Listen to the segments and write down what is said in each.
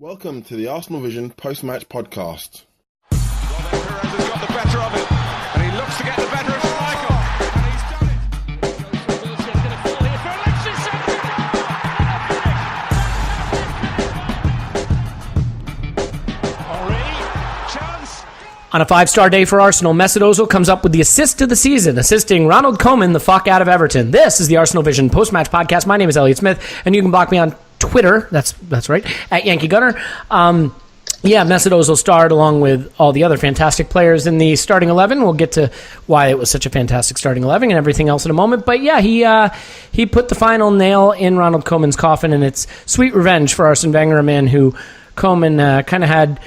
Welcome to the Arsenal Vision post-match podcast. Perez has got the better of it, and he looks to get the better of Schmeichel, and he's done it. Wilshere's going to fall here for Alexis and Lacazette. Chance. On a 5-star day for Arsenal, Mesut Özil comes up with the assist of the season, assisting Ronald Koeman the fuck out of Everton. This is the Arsenal Vision post-match podcast. My name is Elliot Smith, and you can block me on Twitter, that's right, at Yankee Gunner. Mesut Özil starred along with all the other fantastic players in the starting 11. We'll get to why it was such a fantastic starting 11 and everything else in a moment. But yeah, he put the final nail in Ronald Koeman's coffin, and it's sweet revenge for Arsene Wenger, a man who Koeman kind of had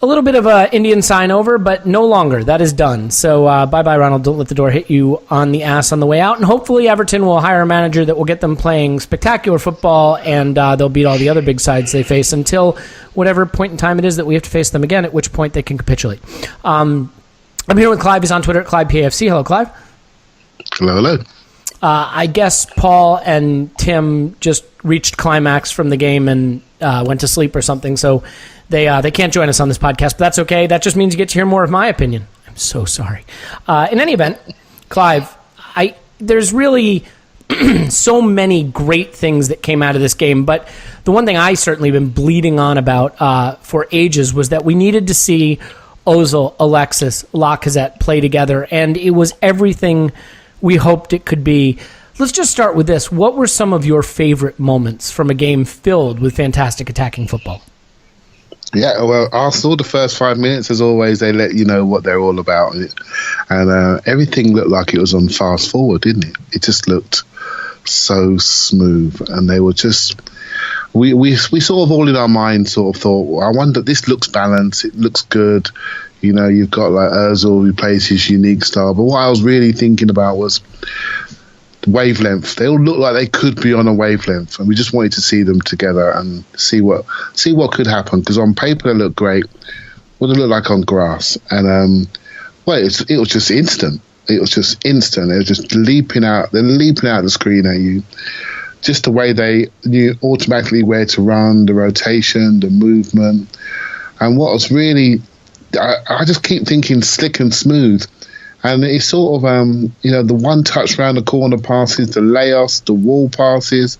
a little bit of an Indian sign over, but no longer. That is done. So bye-bye, Ronald. Don't let the door hit you on the ass on the way out. And hopefully Everton will hire a manager that will get them playing spectacular football, and they'll beat all the other big sides they face until whatever point in time it is that we have to face them again, at which point they can capitulate. I'm here with Clive. He's on Twitter at ClivePAFC. Hello, Clive. Hello. I guess Paul and Tim just reached climax from the game and went to sleep or something, so they can't join us on this podcast, but that's okay. That just means you get to hear more of my opinion. I'm so sorry. In any event, Clive, there's really so many great things that came out of this game, but the one thing I certainly been bleeding on about for ages was that we needed to see Özil, Alexis, Lacazette play together, and it was everything we hoped it could be. Let's just start with this. What were some of your favorite moments from a game filled with fantastic attacking football? Yeah, well, Arsenal, the first 5 minutes, as always, they let you know what they're all about. And everything looked like it was on fast forward, didn't it? It just looked so smooth. And they were just... We sort of all in our minds sort of thought, well, I wonder, this looks balanced, it looks good. You know, you've got like Özil who plays his unique style. But what I was really thinking about was wavelength. They all look like they could be on a wavelength, and we just wanted to see them together and see what could happen. Because on paper they look great. What they look like on grass, and it was just instant. It was just instant. They were just leaping out. They're leaping out the screen at you. Just the way they knew automatically where to run, the rotation, the movement, and what was really, I just keep thinking slick and smooth. And it's sort of, the one-touch round the corner passes, the layoffs, the wall passes,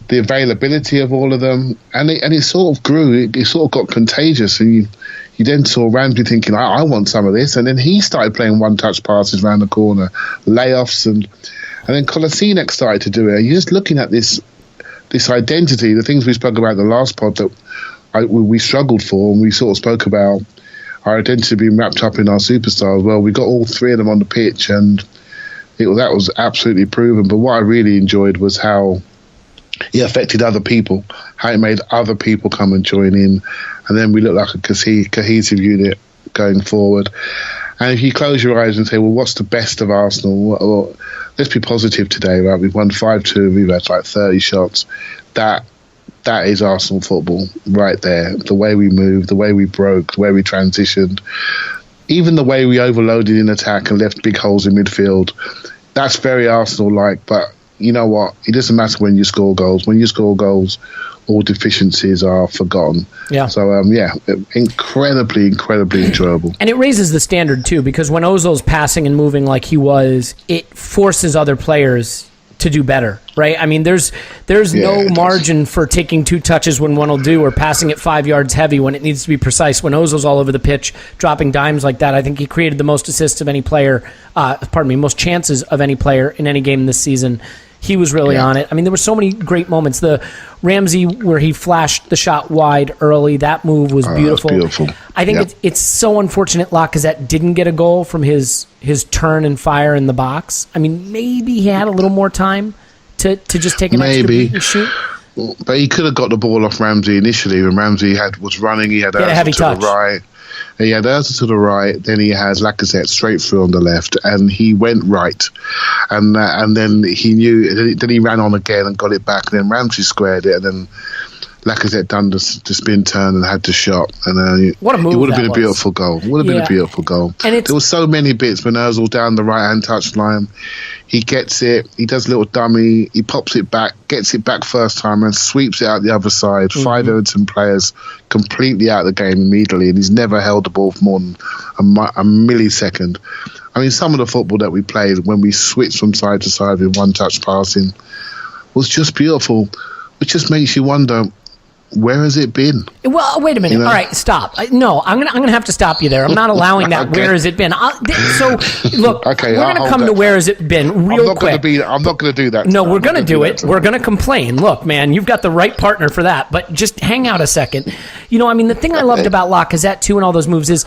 the availability of all of them. And it sort of grew. It sort of got contagious. And you then saw Ramsey thinking, I want some of this. And then he started playing one-touch passes round the corner, layoffs. And then Kolasinac started to do it. And you're just looking at this identity, the things we spoke about in the last pod that we struggled for, and we sort of spoke about our identity being wrapped up in our superstars. Well, we got all three of them on the pitch, and that was absolutely proven. But what I really enjoyed was how it affected other people, how it made other people come and join in, and then we looked like a cohesive unit going forward. And if you close your eyes and say, well, what's the best of Arsenal? Well, let's be positive today, right? We've won 5-2, we've had like 30 shots. That is Arsenal football right there. The way we moved, the way we broke, the way we transitioned, even the way we overloaded in attack and left big holes in midfield. That's very Arsenal-like, but you know what? It doesn't matter when you score goals. When you score goals, all deficiencies are forgotten. Yeah. So, incredibly enjoyable. And it raises the standard, too, because when Ozil's passing and moving like he was, it forces other players to do better, right? I mean, there's no margin for taking 2 touches when one will do, or passing it 5 yards heavy when it needs to be precise. When Ozil's all over the pitch, dropping dimes like that, I think he created the most assists of any player, most chances of any player in any game this season. He was really on it. I mean, there were so many great moments. The Ramsey where he flashed the shot wide early, that move was beautiful. I think it's so unfortunate Lacazette didn't get a goal from his turn and fire in the box. I mean, maybe he had a little more time to just take an extra beat and shoot. But he could have got the ball off Ramsey initially when Ramsey was running. He had a heavy touch. The right. He had Özil to the right, then he has Lacazette straight through on the left, and he went right. And then he knew, then he ran on again and got it back, and then Ramsey squared it, and then Lacazette done the spin turn and had the shot, and what a move! It would have been a was. beautiful goal. Would have been a beautiful goal. And there were so many bits when Özil down the right hand touchline. He gets it. He does a little dummy. He pops it back, gets it back first time, and sweeps it out the other side. 5 Everton players completely out of the game immediately, and he's never held the ball for more than a millisecond. I mean, some of the football that we played when we switched from side to side with one-touch passing was just beautiful. It just makes you wonder, where has it been? Well, wait a minute. You know? All right, stop. No, I'm gonna have to stop you there. I'm not allowing that. Okay. Where has it been? So, look, we're gonna come to where has it been real quick. I'm not gonna do that. No, we're gonna do it. We're gonna complain. Look, man, you've got the right partner for that. But just hang out a second. You know, I mean, the thing I loved about Lacazette too and all those moves is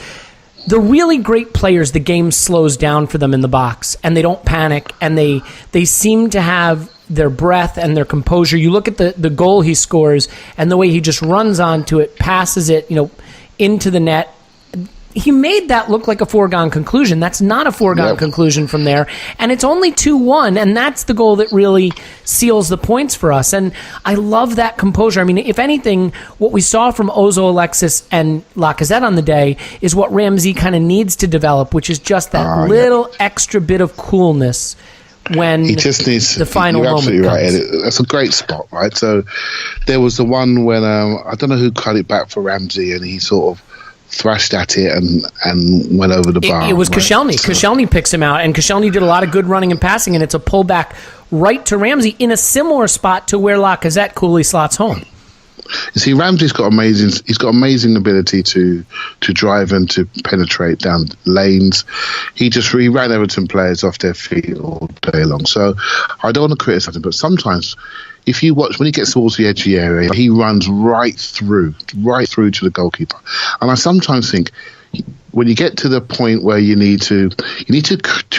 the really great players. The game slows down for them in the box, and they don't panic, and they seem to have their breath and their composure. You look at the goal he scores and the way he just runs onto it, passes it, into the net. He made that look like a foregone conclusion. That's not a foregone conclusion from there. And it's only 2-1, and that's the goal that really seals the points for us. And I love that composure. I mean, if anything, what we saw from Özil, Alexis, and Lacazette on the day is what Ramsey kind of needs to develop, which is just that little extra bit of coolness when he just needs the final you're moment absolutely comes. Right. That's a great spot, right? So there was the one when I don't know who cut it back for Ramsey, and he sort of thrashed at it and went over the bar. It was Koscielny. Koscielny picks him out, and Koscielny did a lot of good running and passing, and it's a pullback right to Ramsey in a similar spot to where Lacazette coolly slots home. You see, Ramsey's got amazing ability to drive and to penetrate down lanes. He ran Everton players off their feet all day long. So I don't want to criticise him, but sometimes if you watch when he gets towards the edge of the area, he runs right through to the goalkeeper. And I sometimes think, when you get to the point where you need to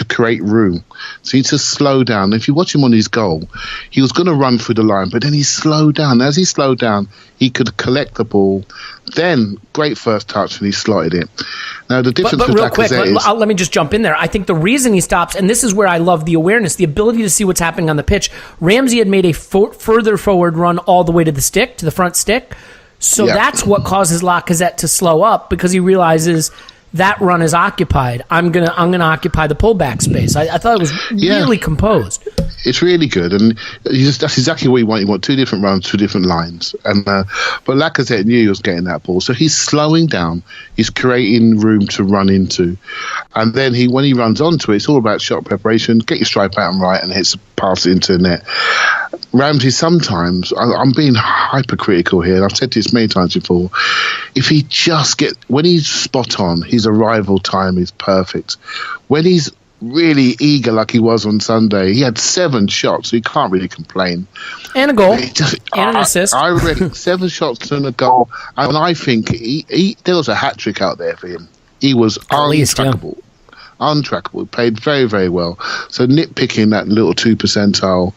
create room, so you need to slow down. If you watch him on his goal, he was going to run through the line, but then he slowed down. As he slowed down, he could collect the ball. Then, great first touch, and he slotted it. Now, the difference with Lacazette is... Let me just jump in there. I think the reason he stops, and this is where I love the awareness, the ability to see what's happening on the pitch. Ramsey had made a further forward run all the way to the front stick. So that's what causes Lacazette to slow up, because he realizes that run is occupied. I'm gonna occupy the pullback space. I thought it was really composed. It's really good, and that's exactly what you want. You want 2 different runs, 2 different lines. And but Lacazette knew he was getting that ball, so he's slowing down. He's creating room to run into, and then when he runs onto it, it's all about shot preparation. Get your strike pattern right, and pass it into the net. Ramsey, sometimes, I'm being hypercritical here, and I've said this many times before, if he just when he's spot on, his arrival time is perfect. When he's really eager like he was on Sunday, he had 7 shots, so he can't really complain. And a goal. And an assist. I reckon 7 shots and a goal, and I think there was a hat-trick out there for him. He was untrackable. Untrackable. Played very, very well. So nitpicking that little 2 percentile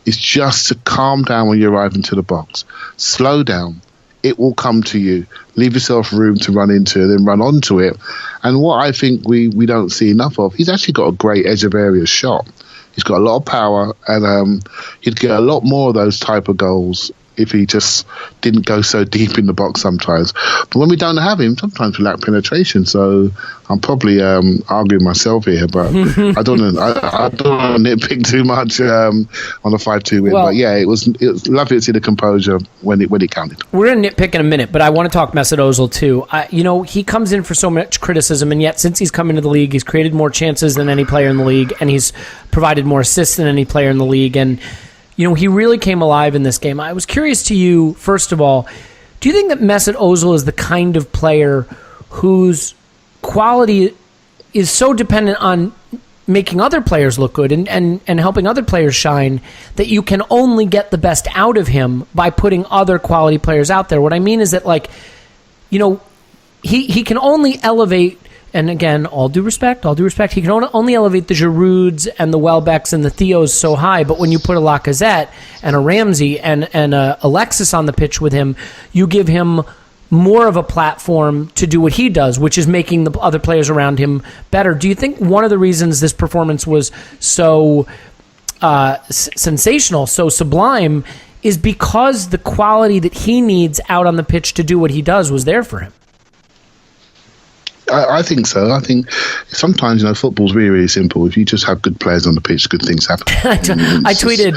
is just to calm down when you arrive into the box. Slow down. It will come to you. Leave yourself room to run into it, then run onto it. And what I think we don't see enough of, he's actually got a great edge of area shot. He's got a lot of power, and he'd get a lot more of those type of goals if he just didn't go so deep in the box sometimes. But when we don't have him, sometimes we lack penetration. So I'm probably arguing myself here, but I don't want to nitpick too much on a 5-2 win. Well, but yeah, it was lovely to see the composure when it counted. We're going to nitpick in a minute, but I want to talk Mesut Özil too. He comes in for so much criticism, and yet since he's come into the league, he's created more chances than any player in the league, and he's provided more assists than any player in the league. And he really came alive in this game. I was curious to you, first of all, do you think that Mesut Özil is the kind of player whose quality is so dependent on making other players look good and helping other players shine that you can only get the best out of him by putting other quality players out there? What I mean is that, he can only elevate. And again, all due respect, he can only elevate the Girouds and the Welbecks and the Theos so high, but when you put a Lacazette and a Ramsey and a Alexis on the pitch with him, you give him more of a platform to do what he does, which is making the other players around him better. Do you think one of the reasons this performance was so sensational, so sublime, is because the quality that he needs out on the pitch to do what he does was there for him. I think so. I think sometimes, football's really, really simple. If you just have good players on the pitch, good things happen. I tweeted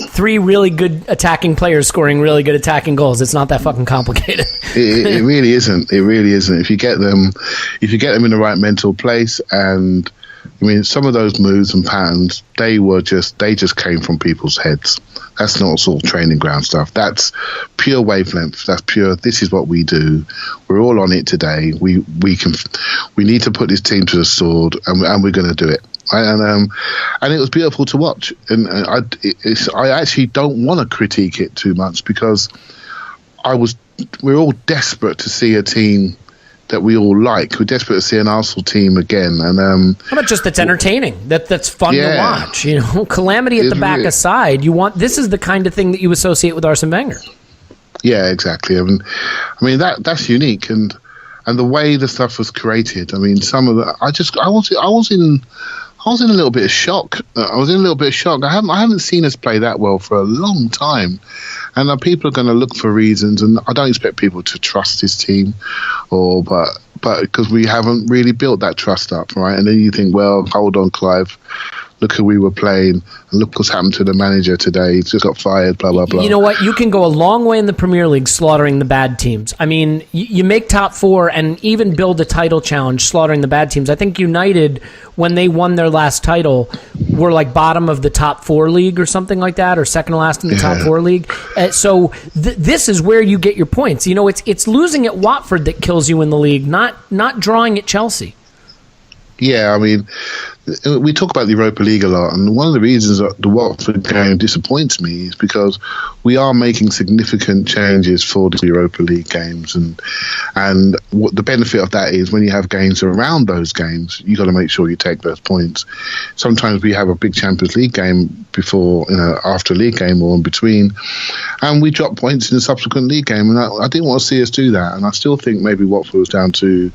3 really good attacking players scoring really good attacking goals. It's not that fucking complicated. It really isn't. It really isn't. If you get them in the right mental place, and I mean, some of those moves and patterns, they just came from people's heads. That's not sort of training ground stuff. That's pure wavelength. That's pure. This is what we do. We're all on it today. We need to put this team to the sword, and we're going to do it. And it was beautiful to watch. And I actually don't want to critique it too much, because we're all desperate to see a team that we all like. We're desperate to see an Arsenal team again. And how about just that's entertaining? That's fun to watch. Calamity at the back aside, this is the kind of thing that you associate with Arsene Wenger. Yeah, exactly. I mean that's unique, and the way the stuff was created. I mean, some of the I was in a little bit of shock. I haven't seen us play that well for a long time. And people are going to look for reasons, and I don't expect people to trust this team, but because we haven't really built that trust up, right? And then you think, well, hold on, Clive, look who we were playing, and look what's happened to the manager today. He's just got fired, blah, blah, blah. You know what? You can go a long way in the Premier League slaughtering the bad teams. I mean, you make top 4 and even build a title challenge slaughtering the bad teams. I think United, when they won their last title, were like bottom of the top 4 league or something like that, or second to last in the top 4 league. So this is where you get your points. It's losing at Watford that kills you in the league, not drawing at Chelsea. Yeah, I mean, we talk about the Europa League a lot, and one of the reasons that the Watford game disappoints me is because we are making significant changes for the Europa League games, and what the benefit of that is, when you have games around those games, you got to make sure you take those points. Sometimes we have a big Champions League game before, after a league game or in between, and we drop points in the subsequent league game, and I didn't want to see us do that. And I still think maybe Watford was down to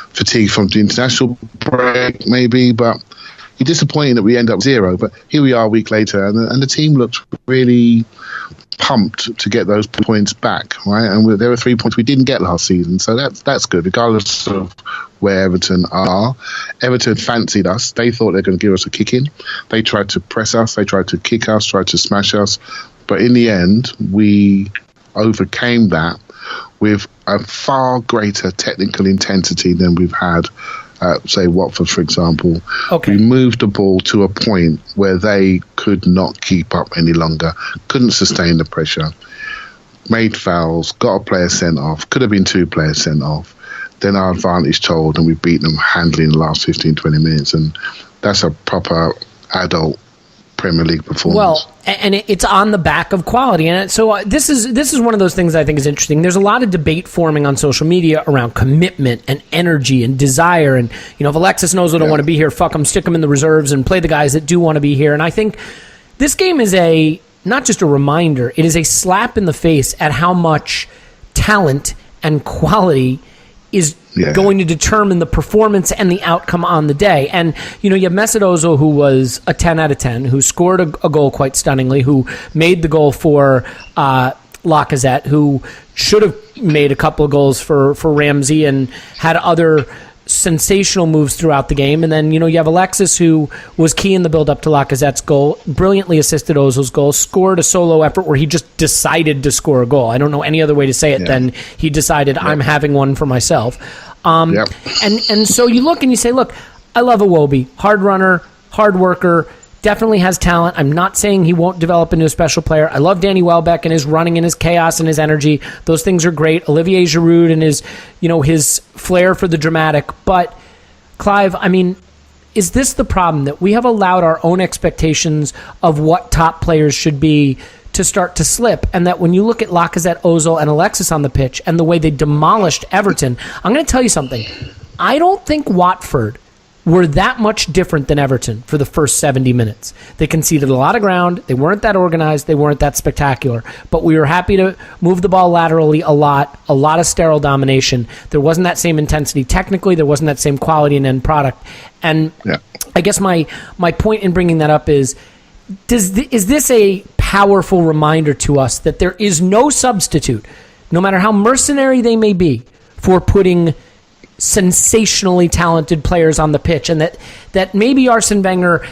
fatigue from the international break, maybe, but you're disappointed that we end up 0. But here we are a week later, and the team looked really pumped to get those points back, right? And there were 3 points we didn't get last season, so that's good, regardless of where Everton are. Everton fancied us. They thought they were going to give us a kick in. They tried to press us. They tried to kick us, tried to smash us. But in the end, we overcame that with a far greater technical intensity than we've had say Watford, for example. Okay. We moved the ball to a point where they could not keep up any longer, couldn't sustain the pressure, made fouls, got a player sent off, could have been 2 players sent off. Then our advantage told, and we beat them handily in the last 15, 20 minutes. And that's a proper adult Premier League performance. Well, and it's on the back of quality. And so this is one of those things I think is interesting. There's a lot of debate forming on social media around commitment and energy and desire. And, if Alexis and Özil don't want to be here, fuck them, stick them in the reserves and play the guys that do want to be here. And I think this game is not just a reminder, it is a slap in the face at how much talent and quality is going to determine the performance and the outcome on the day. And, you have Mesut Özil, who was a 10 out of 10, who scored a goal quite stunningly, who made the goal for Lacazette, who should have made a couple of goals for Ramsey and had other sensational moves throughout the game. And then, you have Alexis, who was key in the build-up to Lacazette's goal, brilliantly assisted Ozil's goal, scored a solo effort where he just decided to score a goal. I don't know any other way to say it than he decided, I'm having one for myself. And so you look and you say, look, I love Iwobi, hard runner, hard worker, definitely has talent. I'm not saying he won't develop into a special player. I love Danny Welbeck and his running and his chaos and his energy. Those things are great. Olivier Giroud and his flair for the dramatic. But, Clive, I mean, is this the problem, that we have allowed our own expectations of what top players should be to start to slip, and that when you look at Lacazette, Özil, and Alexis on the pitch and the way they demolished Everton, I'm going to tell you something. I don't think Watford were that much different than Everton for the first 70 minutes. They conceded a lot of ground. They weren't that organized. They weren't that spectacular. But we were happy to move the ball laterally a lot of sterile domination. There wasn't that same intensity technically. There wasn't that same quality in end product. And I guess my point in bringing that up is, is this a powerful reminder to us that there is no substitute, no matter how mercenary they may be, for putting sensationally talented players on the pitch, and that maybe Arsene Wenger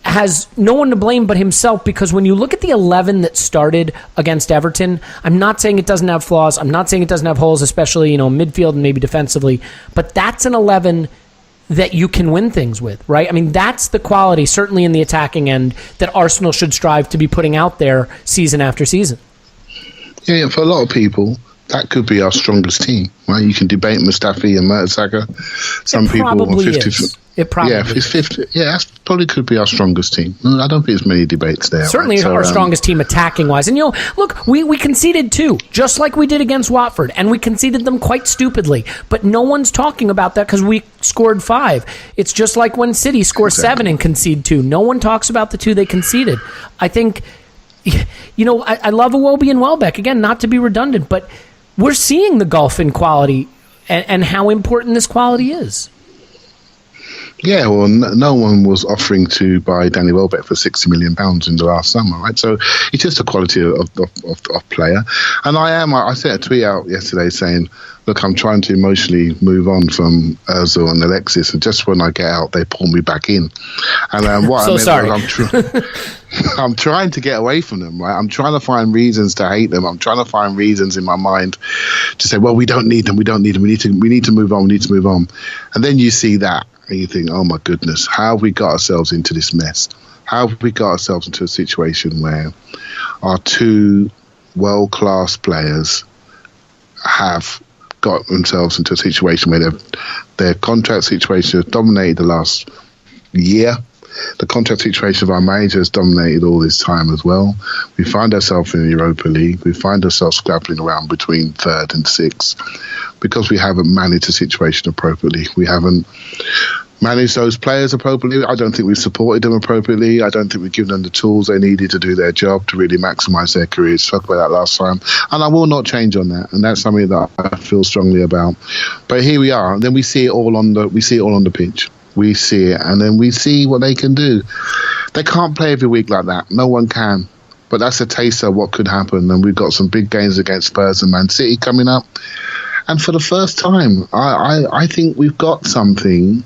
has no one to blame but himself, because when you look at the 11 that started against Everton, I'm not saying it doesn't have flaws, I'm not saying it doesn't have holes, especially, midfield and maybe defensively, but that's an 11 that you can win things with, right? I mean, that's the quality, certainly in the attacking end, that Arsenal should strive to be putting out there season after season. Yeah, for a lot of people, that could be our strongest team, right? You can debate Mustafi and Mertesacker. Some people are 50. It probably it's 50. Yeah, that probably could be our strongest team. I don't think there's many debates there. Certainly right? our strongest team attacking wise. And look, we conceded 2, just like we did against Watford, and we conceded them quite stupidly. But no one's talking about that because we scored 5. It's just like when City score 7 and concede 2. No one talks about the 2 they conceded. I think, I love Iwobi and Welbeck. Again, not to be redundant, but we're seeing the gulf in quality and how important this quality is. Yeah, well, no one was offering to buy Danny Welbeck for £60 million in the last summer, right? So it's just the quality of player. And I sent a tweet out yesterday saying, look, I'm trying to emotionally move on from Özil and Alexis, and just when I get out, they pull me back in. And what so I meant was I'm trying to get away from them, right? I'm trying to find reasons to hate them. I'm trying to find reasons in my mind to say, well, we don't need them. We need to move on. And then you see that, and you think, oh my goodness, how have we got ourselves into this mess? How have we got ourselves into a situation where our 2 world-class players have got themselves into a situation where their contract situation has dominated the last year. The contract situation of our manager has dominated all this time as well. We find ourselves in the Europa League. We find ourselves scrabbling around between 3rd and 6th because we haven't managed the situation appropriately. We haven't managed those players appropriately. I don't think we've supported them appropriately. I don't think we've given them the tools they needed to do their job to really maximise their careers. Talked about that last time, and I will not change on that. And that's something that I feel strongly about. But here we are. And then we see it all on the pitch. We see it, and then we see what they can do. They can't play every week like that. No one can. But that's a taster of what could happen. And we've got some big games against Spurs and Man City coming up. And for the first time, I think we've got something.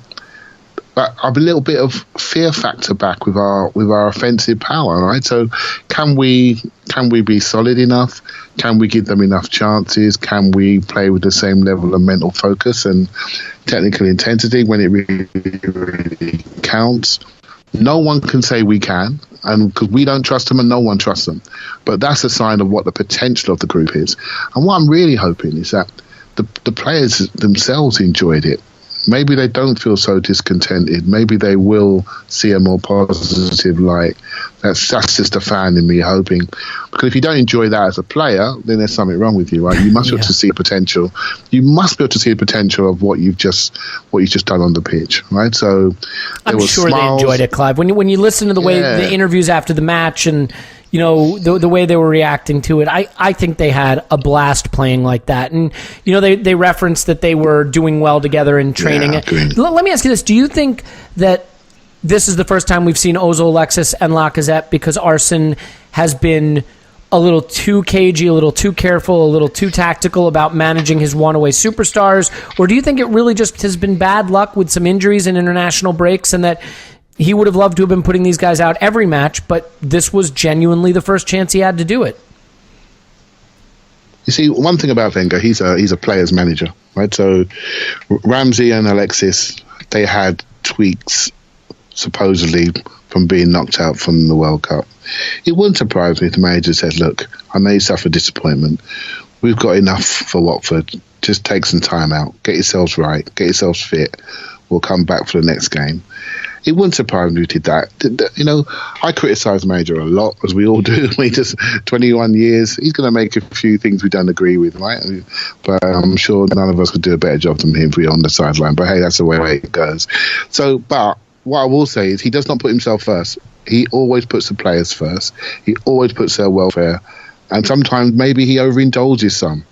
A little bit of fear factor back with our offensive power, right? So can we be solid enough? Can we give them enough chances? Can we play with the same level of mental focus and technical intensity when it really counts? No one can say we can, and because we don't trust them and no one trusts them. But that's a sign of what the potential of the group is. And what I'm really hoping is that the players themselves enjoyed it. Maybe they don't feel so discontented. Maybe they will see a more positive light. That's just a fan in me hoping. Because if you don't enjoy that as a player, then there's something wrong with you, right? You must be able to see potential. You must be able to see the potential of what you've just done on the pitch, right? So I'm sure smiles. They enjoyed it, Clive. When you listen to the way the interviews after the match and the way they were reacting to it, I think they had a blast playing like that. And, they referenced that they were doing well together in training. Let me ask you this. Do you think that this is the first time we've seen Özil, Alexis, and Lacazette because Arsene has been a little too cagey, a little too careful, a little too tactical about managing his one-away superstars? Or do you think it really just has been bad luck with some injuries and international breaks, and that he would have loved to have been putting these guys out every match, but this was genuinely the first chance he had to do it? You see, one thing about Wenger, he's a player's manager, right? So Ramsey and Alexis, they had tweaks, supposedly, from being knocked out from the World Cup. It wouldn't surprise me if the manager said, look, I know you suffered disappointment. We've got enough for Watford. Just take some time out. Get yourselves right. Get yourselves fit. We'll come back for the next game. It wouldn't surprise me if he did that. I criticise the manager a lot, as we all do. He just 21 years. He's going to make a few things we don't agree with, right? But I'm sure none of us could do a better job than him if we were on the sideline. But hey, that's the way it goes. So, but what I will say is he does not put himself first. He always puts the players first. He always puts their welfare. And sometimes maybe he overindulges some.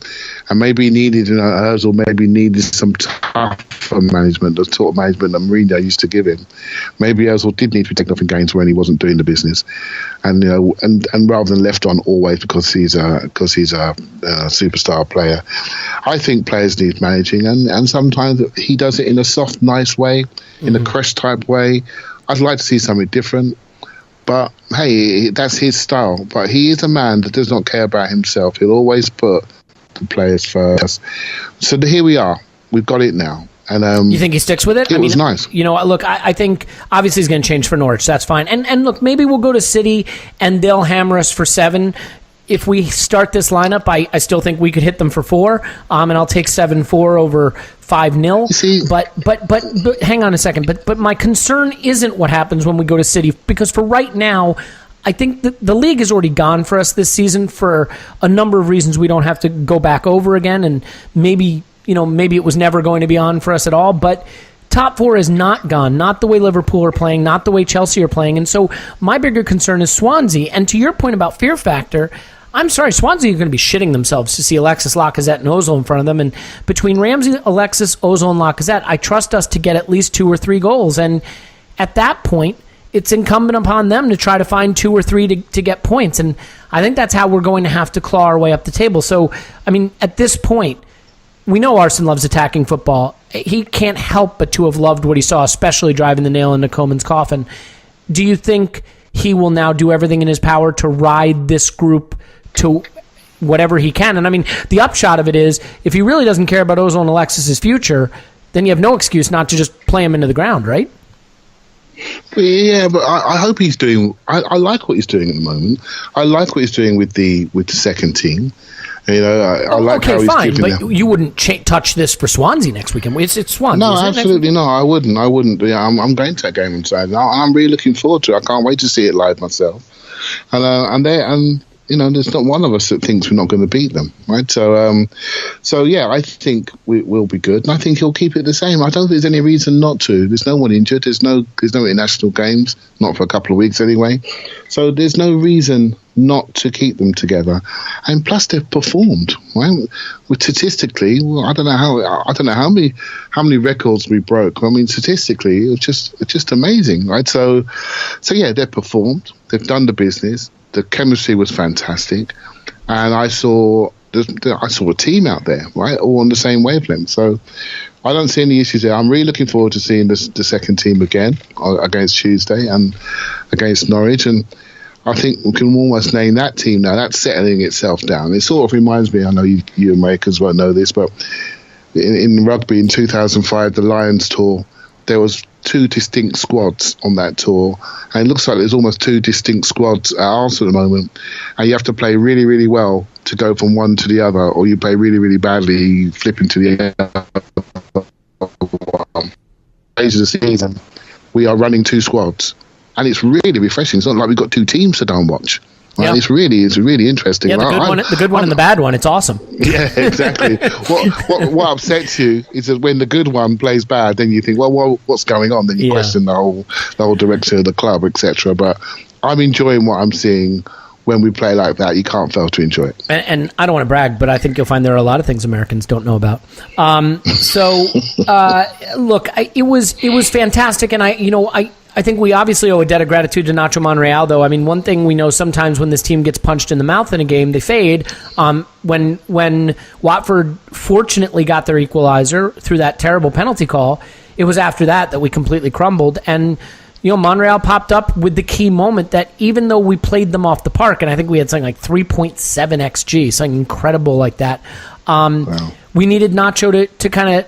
And maybe he needed, Özil maybe needed some tough for management, the sort of management that Mourinho used to give him. Maybe Özil did need to be taken off in games when he wasn't doing the business, and and rather than left on always because he's a superstar player. I think players need managing, and sometimes he does it in a soft, nice way, in a crush type way. I'd like to see something different. But, hey, that's his style. But he is a man that does not care about himself. He'll always put the players first. So here we are. We've got it now. And you think he sticks with it? It was nice. You know, look, I think obviously he's going to change for Norwich. That's fine. And look, maybe we'll go to City and they'll hammer us for 7. If we start this lineup, I still think we could hit them for 4. And I'll take 7-4 over 5-0. But hang on a second. But my concern isn't what happens when we go to City, because for right now, I think the league is already gone for us this season for a number of reasons we don't have to go back over again. And maybe it was never going to be on for us at all. But top 4 is not gone, not the way Liverpool are playing, not the way Chelsea are playing. And so my bigger concern is Swansea. And to your point about fear factor, I'm sorry, Swansea are going to be shitting themselves to see Alexis, Lacazette, and Özil in front of them. And between Ramsey, Alexis, Özil, and Lacazette, I trust us to get at least 2 or 3 goals. And at that point, it's incumbent upon them to try to find 2 or 3 to get points. And I think that's how we're going to have to claw our way up the table. So, I mean, at this point, we know Arsene loves attacking football. He can't help but to have loved what he saw, especially driving the nail into Koeman's coffin. Do you think he will now do everything in his power to ride this group to whatever he can? And I mean, the upshot of it is, if he really doesn't care about Özil and Alexis' future, then you have no excuse not to just play him into the ground, right? Yeah, but I hope he's doing. I like what he's doing at the moment. I like what he's doing with the second team. You know, I like how he's fine, giving but them. you wouldn't touch this for Swansea next weekend. It's Swansea. No, absolutely not. I wouldn't. Yeah, I'm going to that game on Saturday. I'm really looking forward to it. I can't wait to see it live myself. And there's not one of us that thinks we're not going to beat them, right? So yeah, I think we'll be good, and I think he'll keep it the same. I don't think there's any reason not to. There's no one injured. There's no international games, not for a couple of weeks anyway. So there's no reason not to keep them together. And plus, they've performed, right? Statistically, well, I don't know how many records we broke. I mean, statistically, it's just amazing, right? So yeah, they've performed. They've done the business. The chemistry was fantastic, and I saw a team out there, right, all on the same wavelength. So I don't see any issues there. I'm really looking forward to seeing the second team again against Tuesday and against Norwich, and I think we can almost name that team now. That's settling itself down. It sort of reminds me, I know you Americans won't know this, but in rugby in 2005, the Lions tour, there was 2 distinct squads on that tour, and it looks like there's almost 2 distinct squads at Arsenal at the moment, and you have to play really, really well to go from one to the other, or you play really, really badly, you flip into the other. Stage of the season, we are running 2 squads, and it's really refreshing. It's not like we've got 2 teams to go and watch. Right? Yeah. It's really interesting. Yeah, the good one and the bad one. It's awesome. Yeah, exactly. what upsets you is that when the good one plays bad, then you think, well, what's going on? Then you question the whole direction of the club, etc. But I'm enjoying what I'm seeing. When we play like that, you can't fail to enjoy it. And I don't want to brag, but I think you'll find there are a lot of things Americans don't know about. Look, it was fantastic, and I think we obviously owe a debt of gratitude to Nacho Monreal, though. I mean, one thing we know sometimes when this team gets punched in the mouth in a game, they fade. When Watford fortunately got their equalizer through that terrible penalty call, it was after that we completely crumbled. And Monreal popped up with the key moment that even though we played them off the park, and I think we had something like 3.7 XG, something incredible like that, wow. We needed Nacho to kind of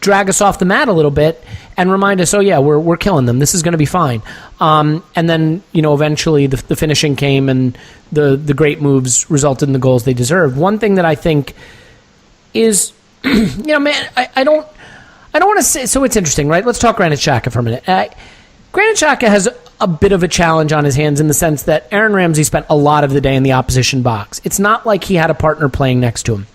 drag us off the mat a little bit and remind us, we're killing them. This is going to be fine. And then, eventually the finishing came and the great moves resulted in the goals they deserved. One thing that I think is, I don't want to say, so it's interesting, right? Let's talk Granit Xhaka for a minute. Granit Xhaka has a bit of a challenge on his hands in the sense that Aaron Ramsey spent a lot of the day in the opposition box. It's not like he had a partner playing next to him.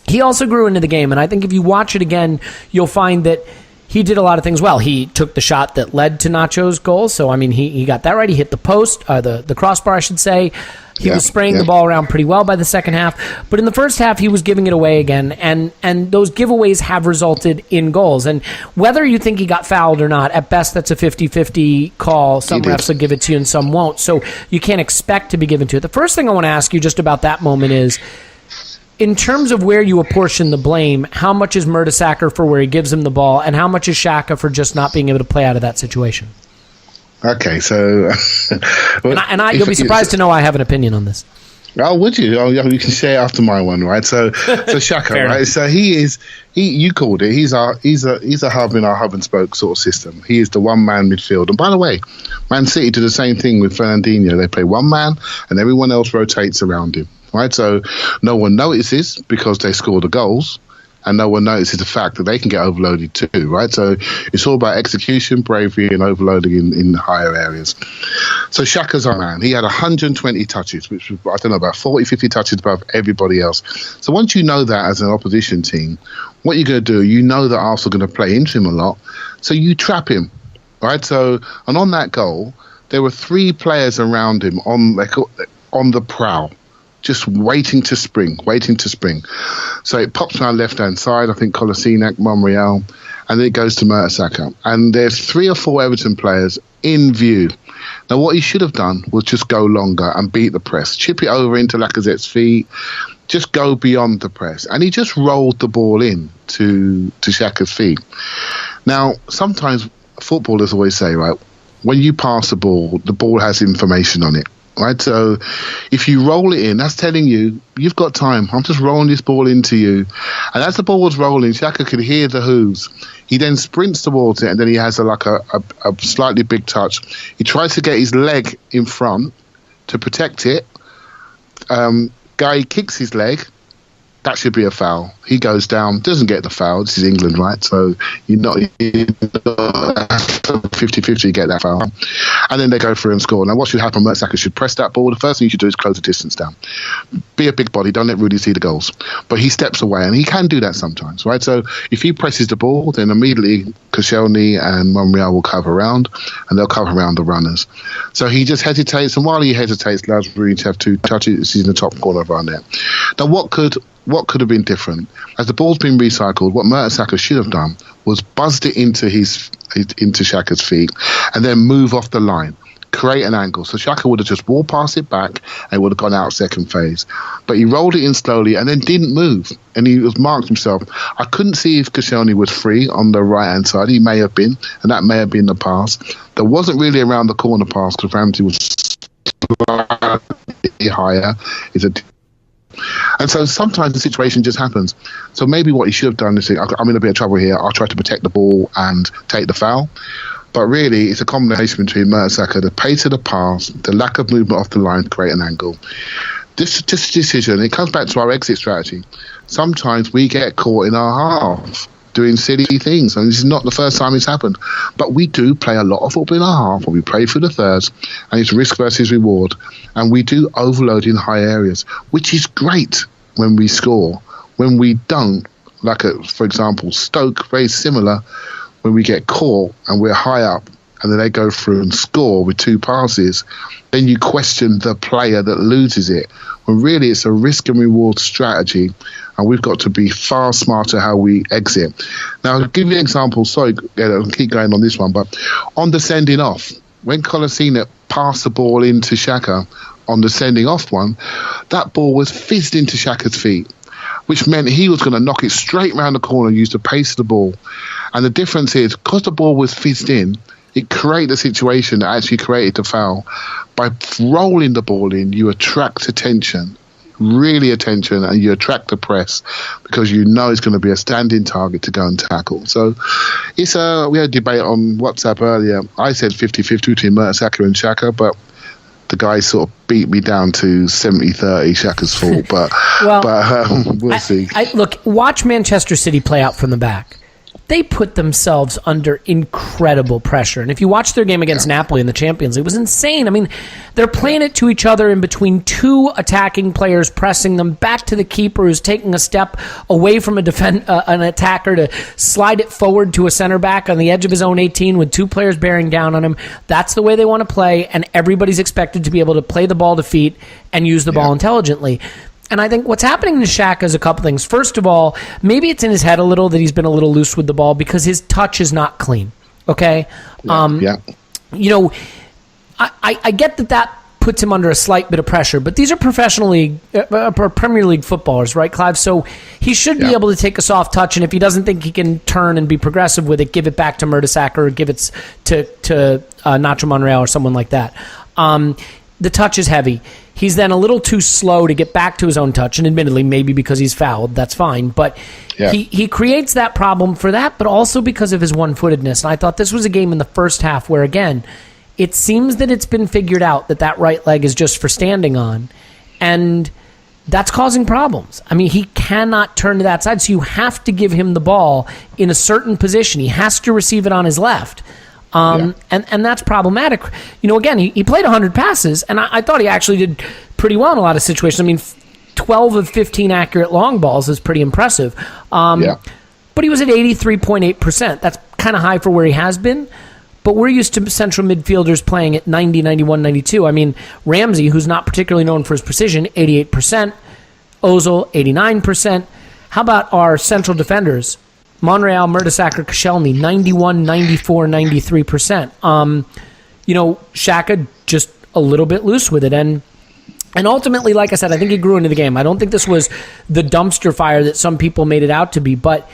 He also grew into the game, and I think if you watch it again, you'll find that he did a lot of things well. He took the shot that led to Nacho's goal, so I mean he got that right. He hit the post, the crossbar, I should say. He was spraying the ball around pretty well by the second half. But in the first half, he was giving it away again. And those giveaways have resulted in goals. And whether you think he got fouled or not, at best, that's a 50-50 call. Some refs will give it to you and some won't. So you can't expect to be given to it. The first thing I want to ask you just about that moment is, in terms of where you apportion the blame, how much is Mertesacker for where he gives him the ball, and how much is Xhaka for just not being able to play out of that situation? Okay, so... you'll be surprised to know I have an opinion on this. Oh, would you? Oh, you can share after my one, right? So Xhaka, right? So you called it. He's a hub in our hub and spoke sort of system. He is the one-man midfield. And by the way, Man City do the same thing with Fernandinho. They play one man, and everyone else rotates around him. Right, so no one notices because they score the goals, and no one notices the fact that they can get overloaded too. Right, so it's all about execution, bravery, and overloading in higher areas. So Xhaka's our man. He had 120 touches, which was, I don't know, about 40, 50 touches above everybody else. So once you know that as an opposition team, what you're going to do, you know that Arsenal are going to play into him a lot, so you trap him. Right, so and on that goal, there were 3 players around him on the prowl, just waiting to spring. So it pops on our left-hand side, I think Kolasinac, Monreal, and then it goes to Mertesacker. And there's 3 or 4 Everton players in view. Now, what he should have done was just go longer and beat the press, chip it over into Lacazette's feet, just go beyond the press. And he just rolled the ball in to Xhaka's feet. Now, sometimes footballers always say, right, when you pass the ball has information on it. Right, so if you roll it in, that's telling you you've got time. I'm just rolling this ball into you, and as the ball was rolling, Xhaka could hear the hooves. He then sprints towards it, and then he has a slightly big touch. He tries to get his leg in front to protect it. Guy kicks his leg. That should be a foul. He goes down, doesn't get the foul. This is England, right? So you're not 50-50, you get that foul. And then they go through and score. Now, what should happen? Mertesacker should press that ball. The first thing you should do is close the distance down. Be a big body. Don't let Rudy see the goals. But he steps away, and he can do that sometimes, right? So if he presses the ball, then immediately Koscielny and Monreal will cover around, and they'll cover around the runners. So he just hesitates, and while he hesitates, allows Rudy to have 2 touches. He's in the top corner of our net. Now, what could have been different? As the ball's been recycled, what Mertesacker should have done was buzzed it into Xhaka's feet and then move off the line, create an angle. So Xhaka would have just walked past it back and would have gone out second phase. But he rolled it in slowly and then didn't move, and he was marked himself. I couldn't see if Koscielny was free on the right-hand side. He may have been, and that may have been the pass. There wasn't really around the corner pass because Ramsey was slightly higher. And so sometimes the situation just happens. So maybe what he should have done is think, I'm in a bit of trouble here. I'll try to protect the ball and take the foul. But really, it's a combination between Mertesacker, the pace of the pass, the lack of movement off the line to create an angle. This decision, it comes back to our exit strategy. Sometimes we get caught in our half doing silly things, and this is not the first time it's happened. But we do play a lot of football in our half, and we play through the thirds, and it's risk versus reward. And we do overload in high areas, which is great when we score. When we don't, for example, Stoke, very similar, when we get caught and we're high up, and then they go through and score with 2 passes, then you question the player that loses it. When really it's a risk and reward strategy, and we've got to be far smarter how we exit. Now, I'll give you an example. Sorry, I'll keep going on this one, but on the sending off, when Kolasinac passed the ball into Xhaka on the sending off one, that ball was fizzed into Xhaka's feet, which meant he was going to knock it straight round the corner and use the pace of the ball. And the difference is, because the ball was fizzed in, it created a situation that actually created the foul. By rolling the ball in, you attract attention, really attention, and you attract the press because you know it's going to be a standing target to go and tackle. So we had a debate on WhatsApp earlier. I said 50-50 between Mertesacker and Xhaka, but the guy sort of beat me down to 70-30, Xhaka's fault. But we'll see. Look, watch Manchester City play out from the back. they put themselves under incredible pressure. And if you watch their game against Napoli in the Champions League, it was insane. I mean, they're playing it to each other in between two attacking players, pressing them back to the keeper who's taking a step away from an attacker to slide it forward to a center back on the edge of his own 18 with two players bearing down on him. That's the way they want to play, and everybody's expected to be able to play the ball to feet and use the ball intelligently. And I think what's happening to Xhaka is a couple things. First of all, maybe it's in his head a little that he's been a little loose with the ball because his touch is not clean. Okay? You know, I get that puts him under a slight bit of pressure, but these are Premier League footballers, right, Clive? So he should be able to take a soft touch, and if he doesn't think he can turn and be progressive with it, give it back to Mertesacker or give it to Nacho Monreal or someone like that. The touch is heavy. He's then a little too slow to get back to his own touch, and admittedly, maybe because he's fouled, that's fine. But he creates that problem for that, but also because of his one-footedness. And I thought this was a game in the first half where, again, it seems that it's been figured out that right leg is just for standing on, and that's causing problems. I mean, he cannot turn to that side, so you have to give him the ball in a certain position. He has to receive it on his left. And that's problematic. You know, again, he played 100 passes, and I thought he actually did pretty well in a lot of situations. I mean, 12 of 15 accurate long balls is pretty impressive. But he was at 83.8%. That's kind of high for where he has been. But we're used to central midfielders playing at 90, 91, 92. I mean, Ramsey, who's not particularly known for his precision, 88%. Özil, 89%. How about our central defenders? Monreal, Mertesacker, Koscielny, 91, 94, 93%. You know, Xhaka just a little bit loose with it. And ultimately, like I said, I think he grew into the game. I don't think this was the dumpster fire that some people made it out to be. But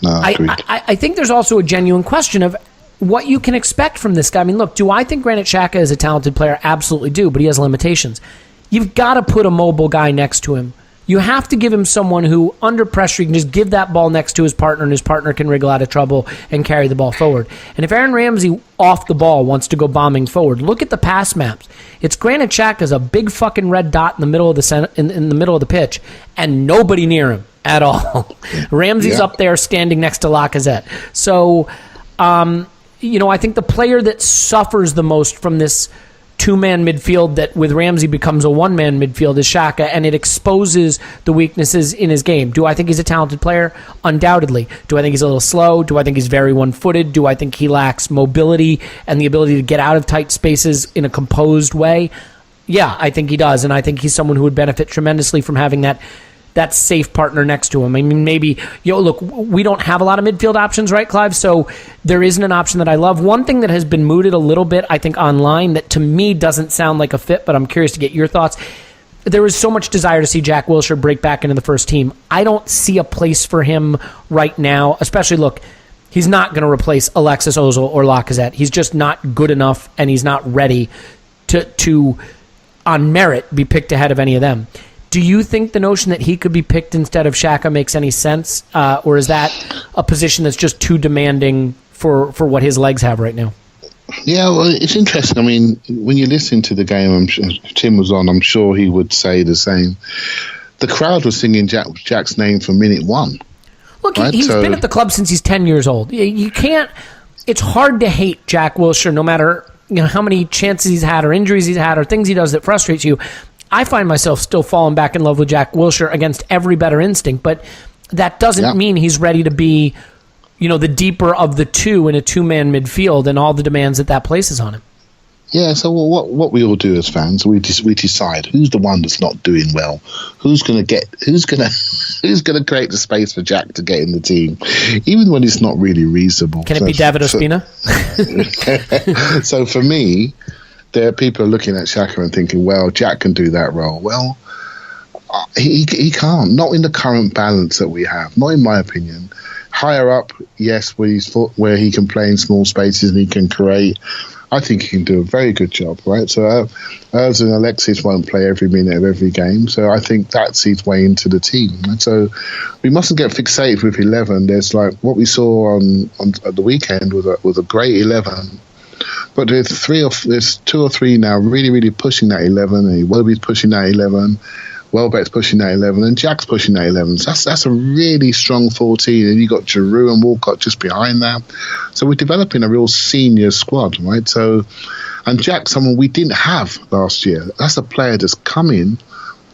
I think there's also a genuine question of what you can expect from this guy. I mean, look, do I think Granit Xhaka is a talented player? Absolutely do, but he has limitations. You've got to put a mobile guy next to him. You have to give him someone who, under pressure, you can just give that ball next to his partner, and his partner can wriggle out of trouble and carry the ball forward. And if Aaron Ramsey, off the ball, wants to go bombing forward, look at the pass maps. It's Granit Xhaka as a big fucking red dot in the middle of the in the middle of the pitch, and nobody near him at all. Ramsey's up there standing next to Lacazette. So, you know, I think the player that suffers the most from this two-man midfield that with Ramsey becomes a one-man midfield is Xhaka, and it exposes the weaknesses in his game. Do I think he's a talented player? Undoubtedly. Do I think he's a little slow? Do I think he's very one-footed? Do I think he lacks mobility and the ability to get out of tight spaces in a composed way? Yeah, I think he does, and I think he's someone who would benefit tremendously from having that safe partner next to him. I mean, maybe, look, we don't have a lot of midfield options, right, Clive? So there isn't an option that I love. One thing that has been mooted a little bit, I think, online that to me doesn't sound like a fit, but I'm curious to get your thoughts. There is so much desire to see Jack Wilshere break back into the first team. I don't see a place for him right now, especially, look, he's not going to replace Alexis, Özil, or Lacazette. He's just not good enough, and he's not ready to on merit, be picked ahead of any of them. Do you think the notion that he could be picked instead of Xhaka makes any sense? Or is that a position that's just too demanding for what his legs have right now? Yeah, well, it's interesting. I mean, when you listen to the game, Tim was on, I'm sure he would say the same. The crowd was singing Jack's name from minute one. Look, right? He's been at the club since he's 10 years old. You can't... It's hard to hate Jack Wilshere no matter how many chances he's had or injuries he's had or things he does that frustrates you. I find myself still falling back in love with Jack Wilshere against every better instinct, but that doesn't mean he's ready to be, the deeper of the two in a two-man midfield and all the demands that places on him. Yeah, so what we all do as fans, we decide who's the one that's not doing well, who's going to create the space for Jack to get in the team, even when it's not really reasonable. Can it be David Ospina? So for me, there are people looking at Xhaka and thinking, well, Jack can do that role. Well, he can't. Not in the current balance that we have. Not in my opinion. Higher up, yes, where he can play in small spaces and he can create. I think he can do a very good job, right? So Özil and Alexis won't play every minute of every game. So I think that's his way into the team. And so we mustn't get fixated with 11. There's like what we saw on the weekend was a great 11. But there's two or three now really, really pushing that 11. And Iwobi's pushing that 11. Welbeck's pushing that 11, and Jack's pushing that 11. So that's a really strong 14, and you got Giroud and Walcott just behind that. So we're developing a real senior squad, right? So, and Jack's someone we didn't have last year. That's a player that's come in,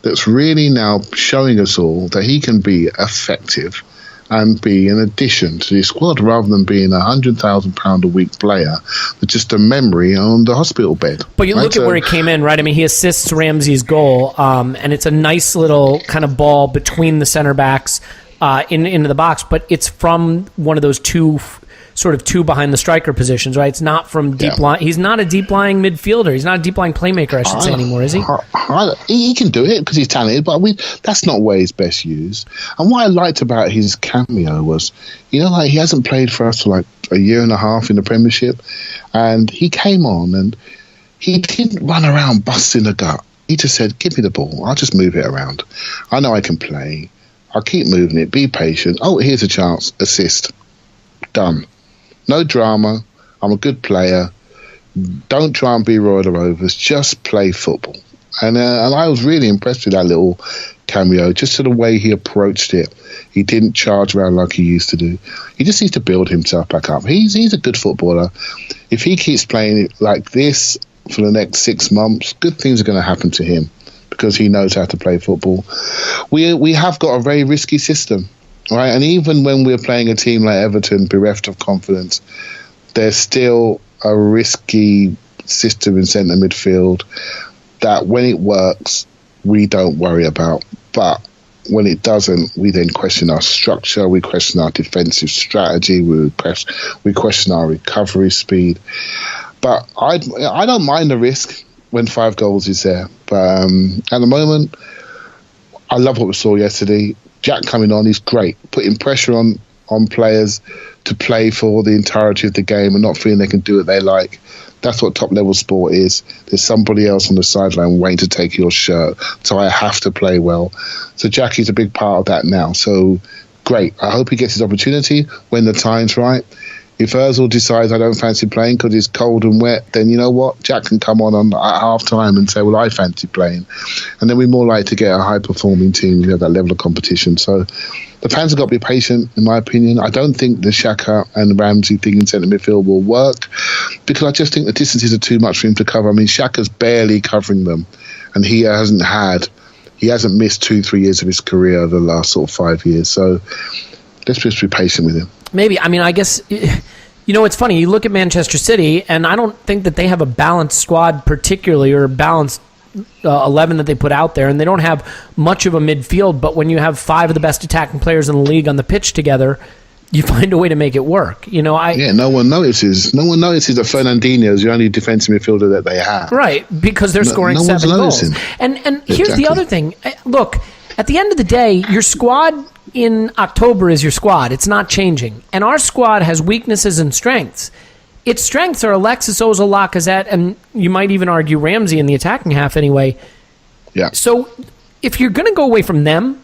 that's really now showing us all that he can be effective and be an addition to the squad rather than being a £100,000 a week player with just a memory on the hospital bed. But you look at where he came in, right? I mean, he assists Ramsey's goal, and it's a nice little kind of ball between the center backs into the box, but it's from one of those two behind the striker positions, right? It's not from deep line. He's not a deep lying midfielder. He's not a deep lying playmaker, I should say, anymore, is he? He can do it because he's talented, but that's not where he's best used. And what I liked about his cameo was, he hasn't played for us for like a year and a half in the Premiership, and he came on and he didn't run around busting the gut. He just said, give me the ball. I'll just move it around. I know I can play. I'll keep moving it. Be patient. Oh, here's a chance. Assist. Done. No drama. I'm a good player. Don't try and be Roy the Rovers. Just play football. And I was really impressed with that little cameo, just to the way he approached it. He didn't charge around like he used to do. He just needs to build himself back up. He's a good footballer. If he keeps playing it like this for the next 6 months, good things are going to happen to him because he knows how to play football. We have got a very risky system. Right, and even when we're playing a team like Everton, bereft of confidence, there's still a risky system in centre midfield that when it works, we don't worry about. But when it doesn't, we then question our structure, we question our defensive strategy, we question our recovery speed. But I don't mind the risk when 5 goals is there. But at the moment, I love what we saw yesterday. Jack coming on is great, putting pressure on players to play for the entirety of the game and not feeling they can do what they like. That's what top-level sport is. There's somebody else on the sideline waiting to take your shirt, so I have to play well. So Jackie's a big part of that now. So great. I hope he gets his opportunity when the time's right. If Özil decides I don't fancy playing because it's cold and wet, then you know what? Jack can come on at half-time and say, well, I fancy playing. And then we're more likely to get a high-performing team who have that level of competition. So the fans have got to be patient, in my opinion. I don't think the Xhaka and Ramsey thing in centre midfield will work because I just think the distances are too much for him to cover. I mean, Xhaka's barely covering them, and he hasn't missed 2-3 years of his career over the last sort of 5 years. So let's just be patient with him. Maybe. I mean, I guess, it's funny. You look at Manchester City, and I don't think that they have a balanced squad particularly, or a balanced 11 that they put out there, and they don't have much of a midfield, but when you have 5 of the best attacking players in the league on the pitch together, you find a way to make it work. No one notices. No one notices that Fernandinho is the only defensive midfielder that they have. Right, because they're scoring 7 goals. And here's the other thing. Look, at the end of the day, your squad in October is your squad. It's not changing. And our squad has weaknesses and strengths. Its strengths are Alexis, Özil, Lacazette, and you might even argue Ramsey in the attacking half anyway. Yeah. So if you're going to go away from them,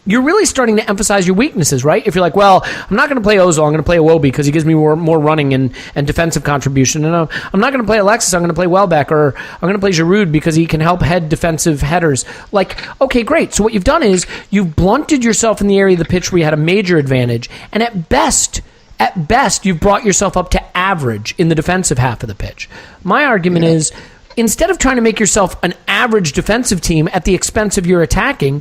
you're really starting to emphasize your weaknesses, right? If you're like, well, I'm not going to play Özil, I'm going to play Iwobi because he gives me more running and defensive contribution. And I'm not going to play Alexis, I'm going to play Welbeck, or I'm going to play Giroud because he can help head defensive headers. Like, okay, great. So what you've done is you've blunted yourself in the area of the pitch where you had a major advantage, and at best, you've brought yourself up to average in the defensive half of the pitch. My argument is, instead of trying to make yourself an average defensive team at the expense of your attacking,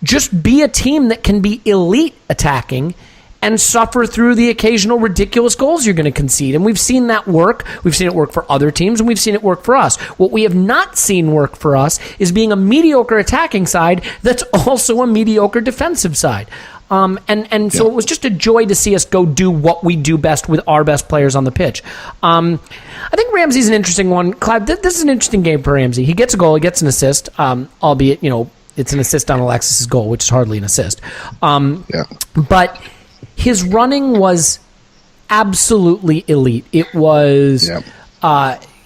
just be a team that can be elite attacking and suffer through the occasional ridiculous goals you're going to concede. And we've seen that work. We've seen it work for other teams, and we've seen it work for us. What we have not seen work for us is being a mediocre attacking side that's also a mediocre defensive side. So it was just a joy to see us go do what we do best with our best players on the pitch. I think Ramsey's an interesting one. Clive, this is an interesting game for Ramsey. He gets a goal, he gets an assist, albeit, it's an assist on Alexis' goal, which is hardly an assist. But his running was absolutely elite. It was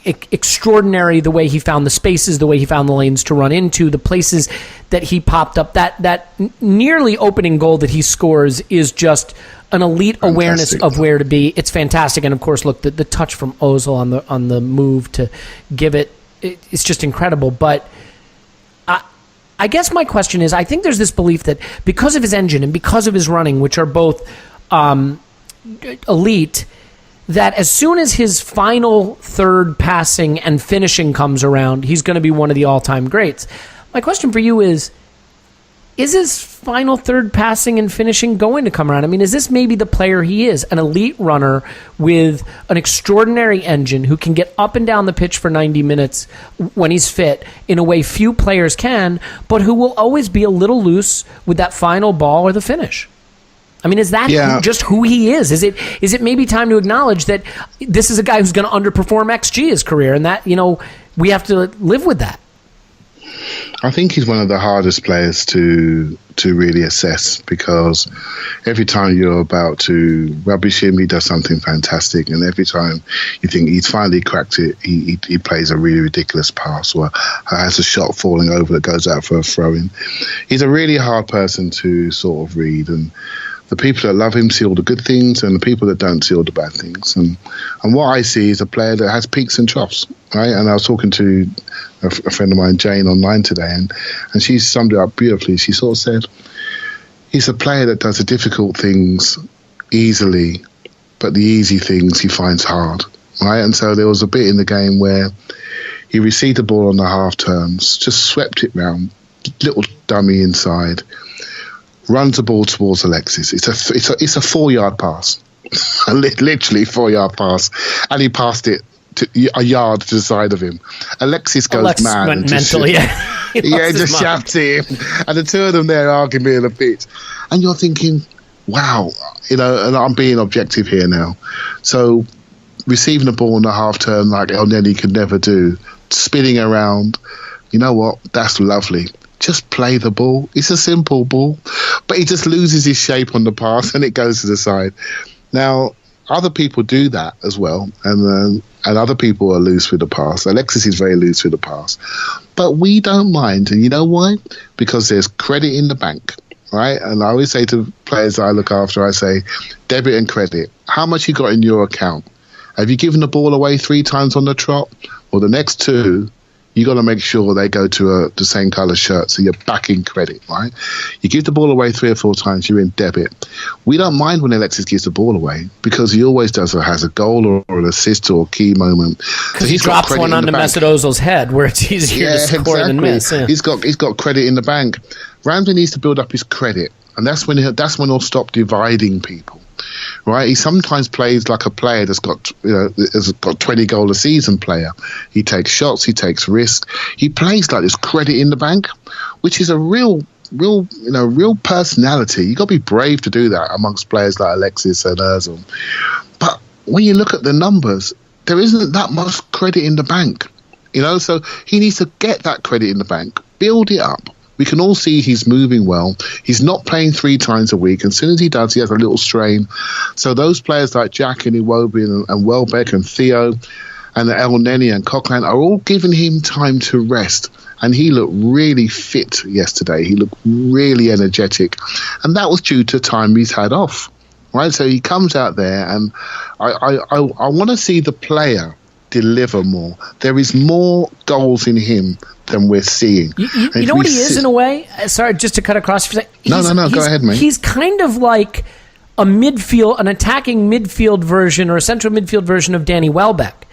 extraordinary the way he found the spaces, the way he found the lanes to run into, the places that he popped up. That nearly opening goal that he scores is just an elite awareness of where to be. It's fantastic. And, of course, look, the touch from Özil on the move to give it's just incredible. But I guess my question is, I think there's this belief that because of his engine and because of his running, which are both elite, that as soon as his final third passing and finishing comes around, he's going to be one of the all-time greats. My question for you is his final third passing and finishing going to come around? I mean, is this maybe the player he is, an elite runner with an extraordinary engine who can get up and down the pitch for 90 minutes when he's fit in a way few players can, but who will always be a little loose with that final ball or the finish? I mean, is that just who he is? Is it maybe time to acknowledge that this is a guy who's going to underperform XG his career, and that, we have to live with that? I think he's one of the hardest players to really assess, because every time you're about to rubbish him, he does something fantastic, and every time you think he's finally cracked it, he plays a really ridiculous pass or has a shot falling over that goes out for a throw-in. He's a really hard person to sort of read, and the people that love him see all the good things, and the people that don't see all the bad things. And what I see is a player that has peaks and troughs, right? And I was talking to a friend of mine, Jane, online today, and she summed it up beautifully. She sort of said, he's a player that does the difficult things easily, but the easy things he finds hard, right? And so there was a bit in the game where he received the ball on the half terms, just swept it round, little dummy inside, runs the ball towards Alexis. It's a 4-yard pass, literally 4-yard pass, and he passed it a yard to the side of him. Alexis goes mad and mentally, just shouts at him, and the two of them there arguing in the pitch, and you're thinking, wow, and I'm being objective here now. So receiving the ball in the half turn like El Neni could never do, spinning around, you know what? That's lovely. Just play the ball. It's a simple ball, but he just loses his shape on the pass and it goes to the side. Now, other people do that as well, and other people are loose with the pass. Alexis is very loose with the pass, but we don't mind, and you know why? Because there's credit in the bank, right? And I always say to players that I look after, I say, debit and credit. How much you got in your account? Have you given the ball away 3 times on the trot, or the next 2? You got to make sure they go to the same colour shirt, so you're back in credit, right? You give the ball away 3 or 4 times, you're in debit. We don't mind when Alexis gives the ball away, because he always does or has a goal or an assist or a key moment. Because he drops one onto Mesut Ozil's head, where it's easier to score than miss. Yeah. He's got credit in the bank. Ramsey needs to build up his credit, and that's when he'll stop dividing people. Right, he sometimes plays like a player that's got 20 goal a season player. He takes shots, he takes risks. He plays like this credit in the bank, which is a real personality. You got to be brave to do that amongst players like Alexis and Özil. But when you look at the numbers, there isn't that much credit in the bank. So he needs to get that credit in the bank, build it up. We can all see he's moving well. He's not playing 3 times a week. And as soon as he does, he has a little strain. So those players like Jack and Iwobi and Welbeck and Theo and El Neni and Coquelin are all giving him time to rest. And he looked really fit yesterday. He looked really energetic. And that was due to time he's had off. Right? So he comes out there, and I want to see the player deliver more. There is more goals in him than we're seeing. You know what he is in a way? Sorry, just to cut across for a second. No, go ahead, mate. He's kind of like an attacking midfield version or a central midfield version of Danny Welbeck.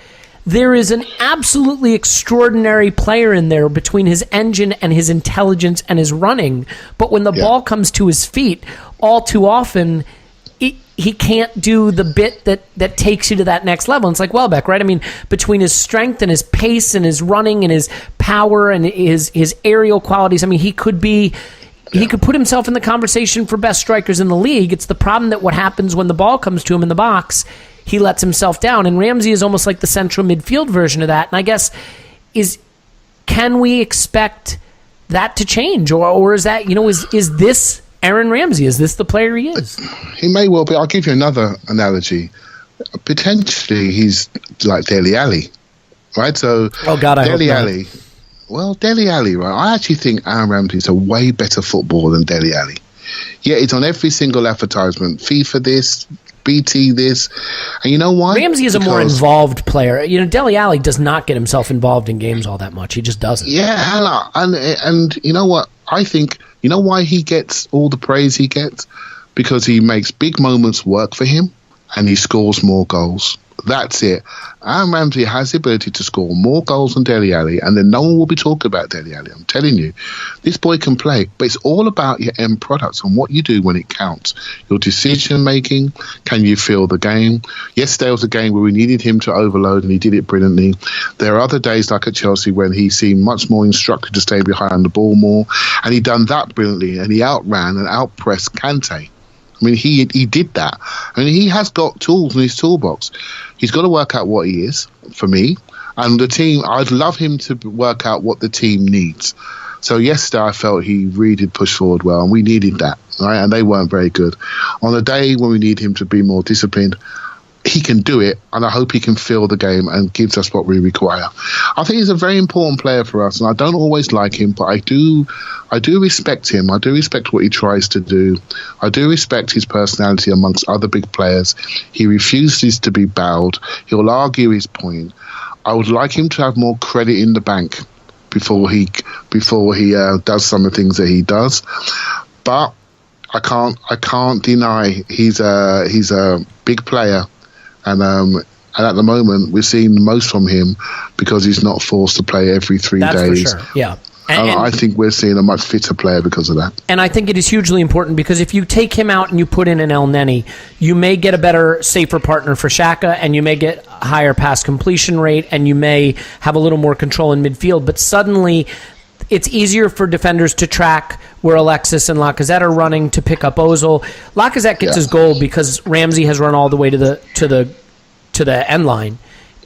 There is an absolutely extraordinary player in there between his engine and his intelligence and his running. But when the ball comes to his feet, all too often, he can't do the bit that takes you to that next level. And it's like Welbeck, right? I mean, between his strength and his pace and his running and his power and his aerial qualities, I mean, he could put himself in the conversation for best strikers in the league. It's the problem that what happens when the ball comes to him in the box, he lets himself down. And Ramsey is almost like the central midfield version of that. And I guess, can we expect that to change? Or is that, is this Aaron Ramsey? Is this the player he is? He may well be. I'll give you another analogy. Potentially, he's like Dele Alli, right? So, Dele Alli. Well, Dele Alli, right? I actually think Aaron Ramsey is a way better footballer than Dele Alli. Yeah, he's on every single advertisement. FIFA this, BT this. And you know why? Ramsey is a more involved player. Dele Alli does not get himself involved in games all that much. He just doesn't. Yeah, and you know what? I think, you know why he gets all the praise he gets? Because he makes big moments work for him and he scores more goals. That's it. Aaron Ramsey has the ability to score more goals than Dele Alli, and then no one will be talking about Dele Alli. I'm telling you, this boy can play, but it's all about your end products and what you do when it counts. Your decision making, can you feel the game? Yesterday was a game where we needed him to overload, and he did it brilliantly. There are other days, like at Chelsea, when he seemed much more instructed to stay behind the ball more, and he done that brilliantly, and he outran and outpressed Kante. I mean, he did that. I mean, he has got tools in his toolbox. He's got to work out what he is, for me. And the team, I'd love him to work out what the team needs. So yesterday I felt he really did push forward well, and we needed that, right? And they weren't very good. On a day when we need him to be more disciplined, he can do it, and I hope he can feel the game and gives us what we require. I think he's a very important player for us, and I don't always like him, but I do respect him. I do respect what he tries to do. I do respect his personality amongst other big players. He refuses to be bowed. He'll argue his point. I would like him to have more credit in the bank before he does some of the things that he does. But I can't deny he's a big player. And at the moment, we're seeing the most from him because he's not forced to play every 3 days. That's for sure, yeah. And I think we're seeing a much fitter player because of that. And I think it is hugely important because if you take him out and you put in an El Neni, you may get a better, safer partner for Xhaka, and you may get a higher pass completion rate, and you may have a little more control in midfield. But suddenly, it's easier for defenders to track where Alexis and Lacazette are running to pick up Özil. Lacazette gets his goal because Ramsey has run all the way to the end line,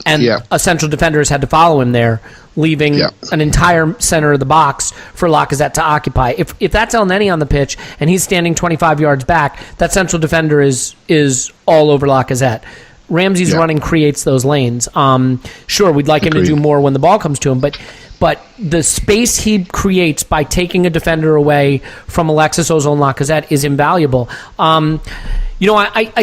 and a central defender has had to follow him there, leaving an entire center of the box for Lacazette to occupy. If that's El Neni on the pitch and he's standing 25 yards back, that central defender is all over Lacazette. Ramsey's running creates those lanes. Sure, we'd like him to do more when the ball comes to him, but the space he creates by taking a defender away from Alexis, Özil, and Lacazette is invaluable. I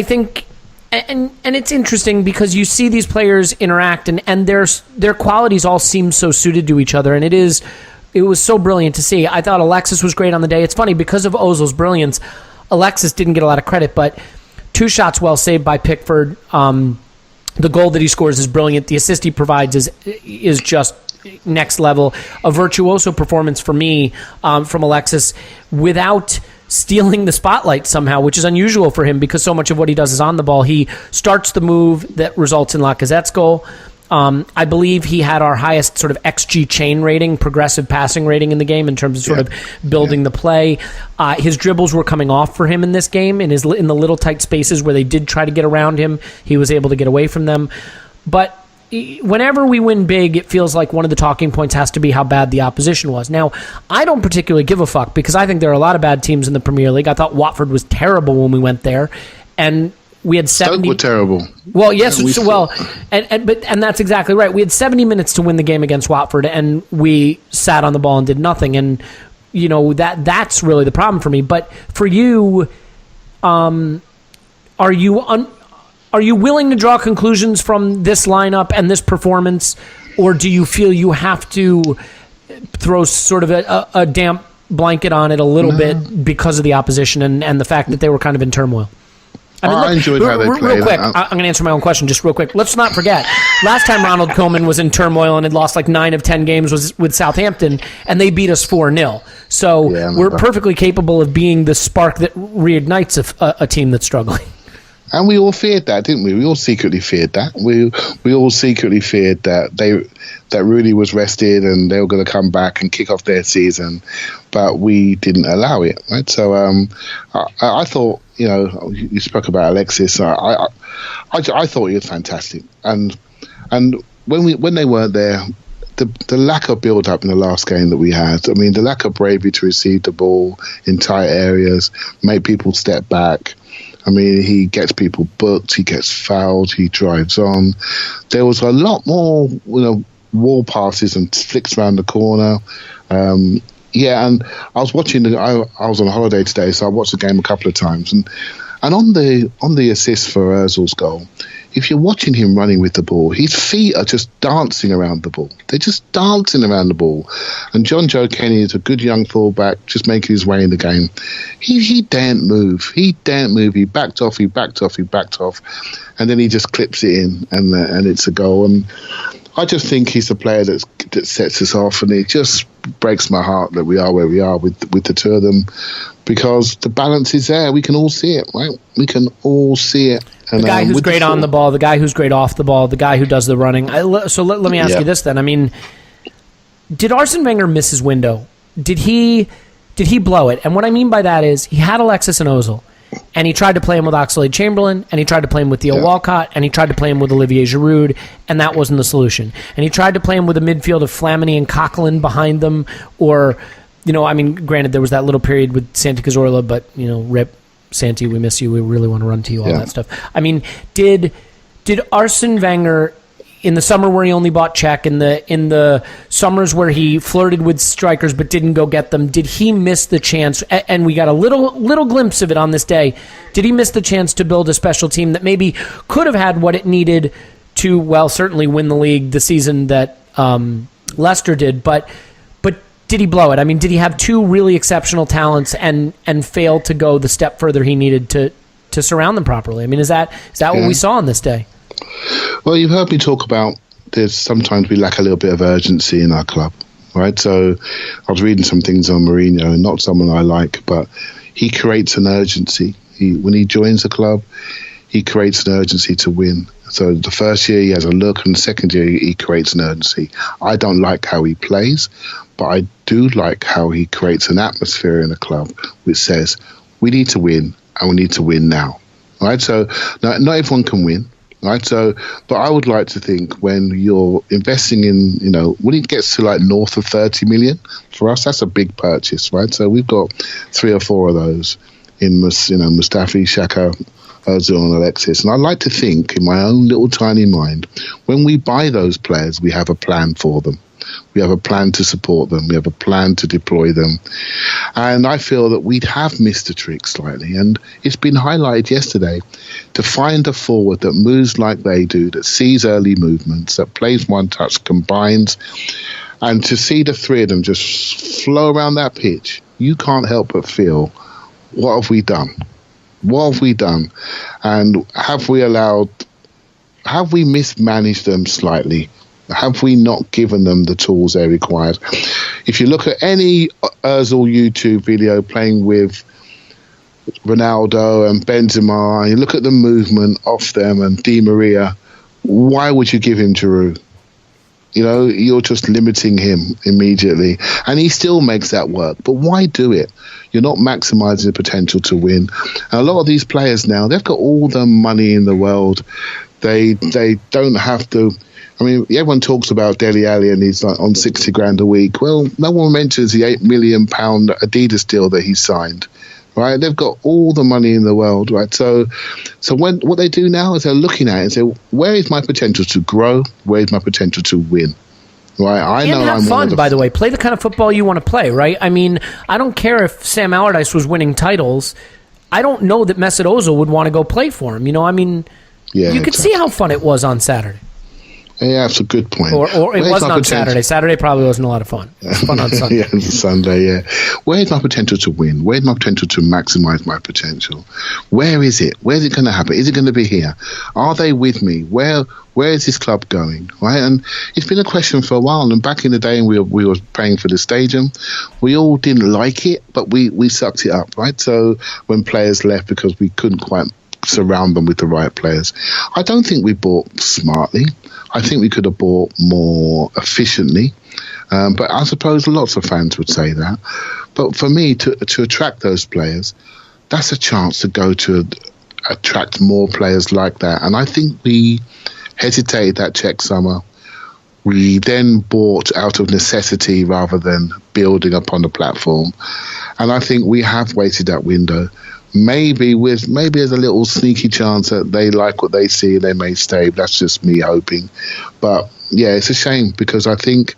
think, and it's interesting because you see these players interact, and their qualities all seem so suited to each other, and it was so brilliant to see. I thought Alexis was great on the day. It's funny, because of Ozil's brilliance, Alexis didn't get a lot of credit, but 2 shots well saved by Pickford. The goal that he scores is brilliant. The assist he provides is just next level. A virtuoso performance for me from Alexis without stealing the spotlight somehow, which is unusual for him because so much of what he does is on the ball. He starts the move that results in Lacazette's goal. I believe he had our highest sort of XG chain rating, progressive passing rating in the game in terms of sort of building the play. His dribbles were coming off for him in this game. In the little tight spaces where they did try to get around him, he was able to get away from them. But whenever we win big, it feels like one of the talking points has to be how bad the opposition was. Now, I don't particularly give a fuck because I think there are a lot of bad teams in the Premier League. I thought Watford was terrible when we went there, and we had 70. Stoke were terrible. Well, yes, and that's exactly right. We had 70 minutes to win the game against Watford, and we sat on the ball and did nothing. And that's really the problem for me. But for you, are you willing to draw conclusions from this lineup and this performance, or do you feel you have to throw sort of a damp blanket on it a little bit because of the opposition and the fact that they were kind of in turmoil? I enjoyed how they played. Real quick, I'm going to answer my own question just real quick. Let's not forget, last time Ronald Koeman was in turmoil and had lost like 9 of 10 games was with Southampton, and they beat us 4-0. So we're perfectly capable of being the spark that reignites a team that's struggling. And we all feared that, didn't we? We all secretly feared that. We all secretly feared that Rooney was rested and they were going to come back and kick off their season, but we didn't allow it. Right? So I thought, you spoke about Alexis. I thought he was fantastic, and when they weren't there, the lack of build up in the last game that we had. I mean, the lack of bravery to receive the ball in tight areas, make people step back. I mean, he gets people booked, he gets fouled, he drives on. There was a lot more, wall passes and flicks around the corner. And I was watching. I was on holiday today, so I watched the game a couple of times. And on the assist for Özil's goal, if you're watching him running with the ball, his feet are just dancing around the ball. They're just dancing around the ball. And John Joe Kenny is a good young fullback, just making his way in the game. He daren't move. He daren't move. He backed off. And then he just clips it in, and it's a goal. And I just think he's the player that sets us off, and it just breaks my heart that we are where we are with the two of them, because the balance is there. We can all see it, right? We can all see it. And, the guy who's great on the ball, the guy who's great off the ball, the guy who does the running. So let me ask you this then. I mean, did Arsene Wenger miss his window? Did he blow it? And what I mean by that is he had Alexis and Özil, and he tried to play him with Oxlade-Chamberlain, and he tried to play him with Theo Walcott, and he tried to play him with Olivier Giroud, and that wasn't the solution. And he tried to play him with a midfield of Flamini and Coquelin behind them, or, I mean, granted, there was that little period with Santi Cazorla, but, rip, Santi, we miss you, we really want to run to you, all that stuff. I mean, did Arsene Wenger, in the summer where he only bought Czech, in the summers where he flirted with strikers but didn't go get them, did he miss the chance? And we got a little glimpse of it on this day. Did he miss the chance to build a special team that maybe could have had what it needed to, well, certainly win the league the season that Leicester did, but did he blow it? I mean, did he have two really exceptional talents and fail to go the step further he needed to surround them properly? I mean, is that what we saw on this day? Well, you've heard me talk about sometimes we lack a little bit of urgency in our club, right? So I was reading some things on Mourinho, and not someone I like, but he creates an urgency. When he joins a club, he creates an urgency to win. So the first year he has a look, and the second year he creates an urgency. I don't like how he plays, but I do like how he creates an atmosphere in a club which says we need to win, and we need to win now, right? So not everyone can win. Right, so, but I would like to think when you're investing in, when it gets to like north of 30 million, for us, that's a big purchase, right? So we've got 3 or 4 of those in, Mustafi, Xhaka, Özil and Alexis. And I like to think in my own little tiny mind, when we buy those players, we have a plan for them. We have a plan to support them. We have a plan to deploy them. And I feel that we have missed a trick slightly. And it's been highlighted yesterday to find a forward that moves like they do, that sees early movements, that plays one touch, combines, and to see the three of them just flow around that pitch, you can't help but feel, what have we done? What have we done? And have we mismanaged them slightly? Have we not given them the tools they required? If you look at any Özil YouTube video playing with Ronaldo and Benzema, and you look at the movement off them and Di Maria, why would you give him Giroud? You're just limiting him immediately. And he still makes that work. But why do it? You're not maximising the potential to win. And a lot of these players now, they've got all the money in the world. They don't have to... I mean, everyone talks about Dele Alli and he's like on 60 grand a week. Well, no one mentions the £8 million Adidas deal that he signed, right? They've got all the money in the world, right? So what they do now is they're looking at it and say, where is my potential to grow? Where is my potential to win? Right? I know have fun, by the way. Play the kind of football you want to play, right? I mean, I don't care if Sam Allardyce was winning titles. I don't know that Mesut Ozil would want to go play for him. I mean, you could see how fun it was on Saturday. Yeah, that's a good point. Or it wasn't on Saturday. Saturday probably wasn't a lot of fun. It was fun on Sunday. Yeah, it was Sunday, yeah. Where's my potential to win? Where's my potential to maximise my potential? Where is it? Where's it going to happen? Is it going to be here? Are they with me? Where is this club going? Right? And it's been a question for a while. And back in the day, we were paying for the stadium. We all didn't like it, but we sucked it up, right? So when players left because we couldn't quite surround them with the right players. I don't think we bought smartly. I think we could have bought more efficiently. But I suppose lots of fans would say that. But for me, to attract those players, that's a chance to go to attract more players like that. And I think we hesitated that Czech summer. We then bought out of necessity rather than building upon the platform. And I think we have waited that window. Maybe there's a little sneaky chance that they like what they see and they may stay. That's just me hoping. But yeah, it's a shame because I think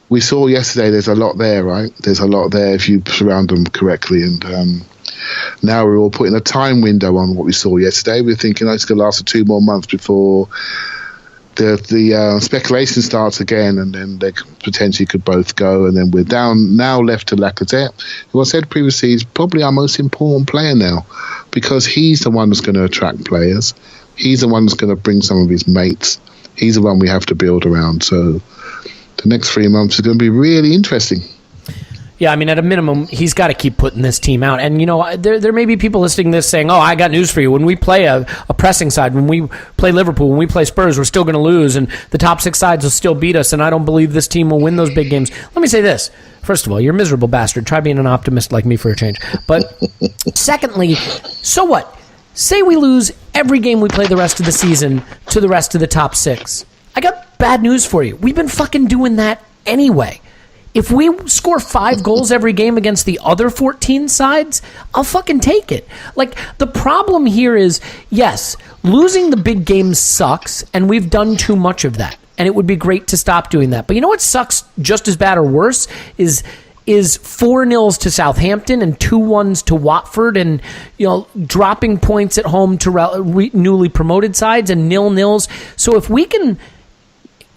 we saw yesterday there's a lot there, right? There's a lot there if you surround them correctly. And now we're all putting a time window on what we saw yesterday. We're thinking it's going to last for 2 more months before the speculation starts again, and then they potentially could both go, and then we're now left to Lacazette, who I said previously is probably our most important player now, because he's the one that's going to attract players. He's the one that's going to bring some of his mates. He's the one we have to build around. So the next 3 months is going to be really interesting. Yeah, I mean, at a minimum, he's got to keep putting this team out. And, there may be people listening to this saying, oh, I got news for you. When we play a pressing side, when we play Liverpool, when we play Spurs, we're still going to lose, and the top 6 sides will still beat us, and I don't believe this team will win those big games. Let me say this. First of all, you're a miserable bastard. Try being an optimist like me for a change. But secondly, so what? Say we lose every game we play the rest of the season to the rest of the top 6. I got bad news for you. We've been fucking doing that anyway. If we score 5 goals every game against the other 14 sides, I'll fucking take it. Like, the problem here is, yes, losing the big games sucks, and we've done too much of that. And it would be great to stop doing that. But you know what sucks just as bad or worse is 4-0s to Southampton and 2-1s to Watford, and dropping points at home to newly promoted sides, and 0-0s. So if we can,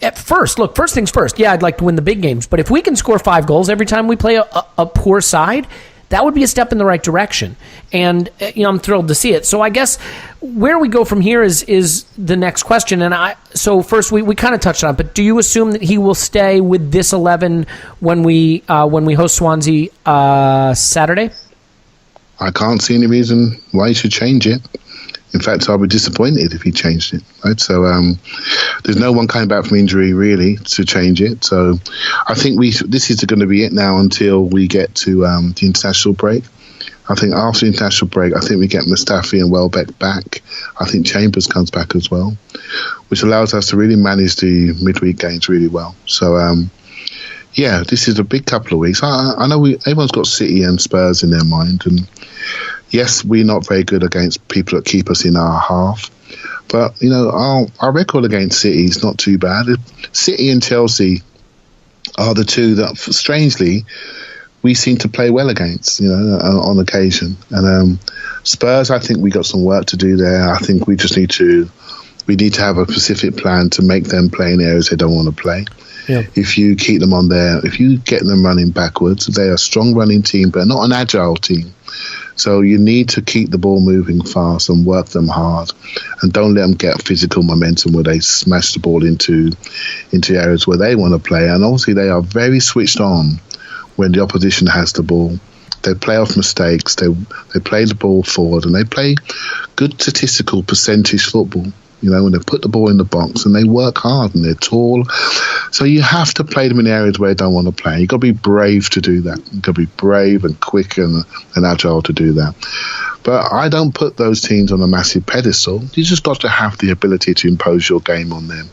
at first things first, yeah, I'd like to win the big games, but if we can score 5 goals every time we play a poor side, that would be a step in the right direction. And I'm thrilled to see it. So I guess where we go from here is the next question. And so first we kind of touched on it, but do you assume that he will stay with this 11 when we host Swansea Saturday? I can't see any reason why he should change it. In fact, I'll be disappointed if he changed it. Right? So there's no one coming back from injury really to change it. So I think this is going to be it now until we get to the international break. I think after the international break, I think we get Mustafi and Welbeck back. I think Chambers comes back as well, which allows us to really manage the midweek games really well. So yeah, this is a big couple of weeks. I know everyone's got City and Spurs in their mind, and yes, we're not very good against people that keep us in our half. But, our record against City is not too bad. City and Chelsea are the two that, strangely, we seem to play well against, on occasion. And Spurs, I think we got some work to do there. I think we just need to have a specific plan to make them play in areas they don't want to play. Yeah. If you keep them on there, if you get them running backwards, they're a strong running team, but not an agile team. So you need to keep the ball moving fast and work them hard, and don't let them get physical momentum where they smash the ball into areas where they want to play. And obviously they are very switched on when the opposition has the ball. They play off mistakes, they play the ball forward, and they play good statistical percentage football. When they put the ball in the box, and they work hard, and they're tall. So you have to play them in areas where they don't want to play. You've got to be brave to do that. You've got to be brave and quick and agile to do that. But I don't put those teams on a massive pedestal. You just got to have the ability to impose your game on them.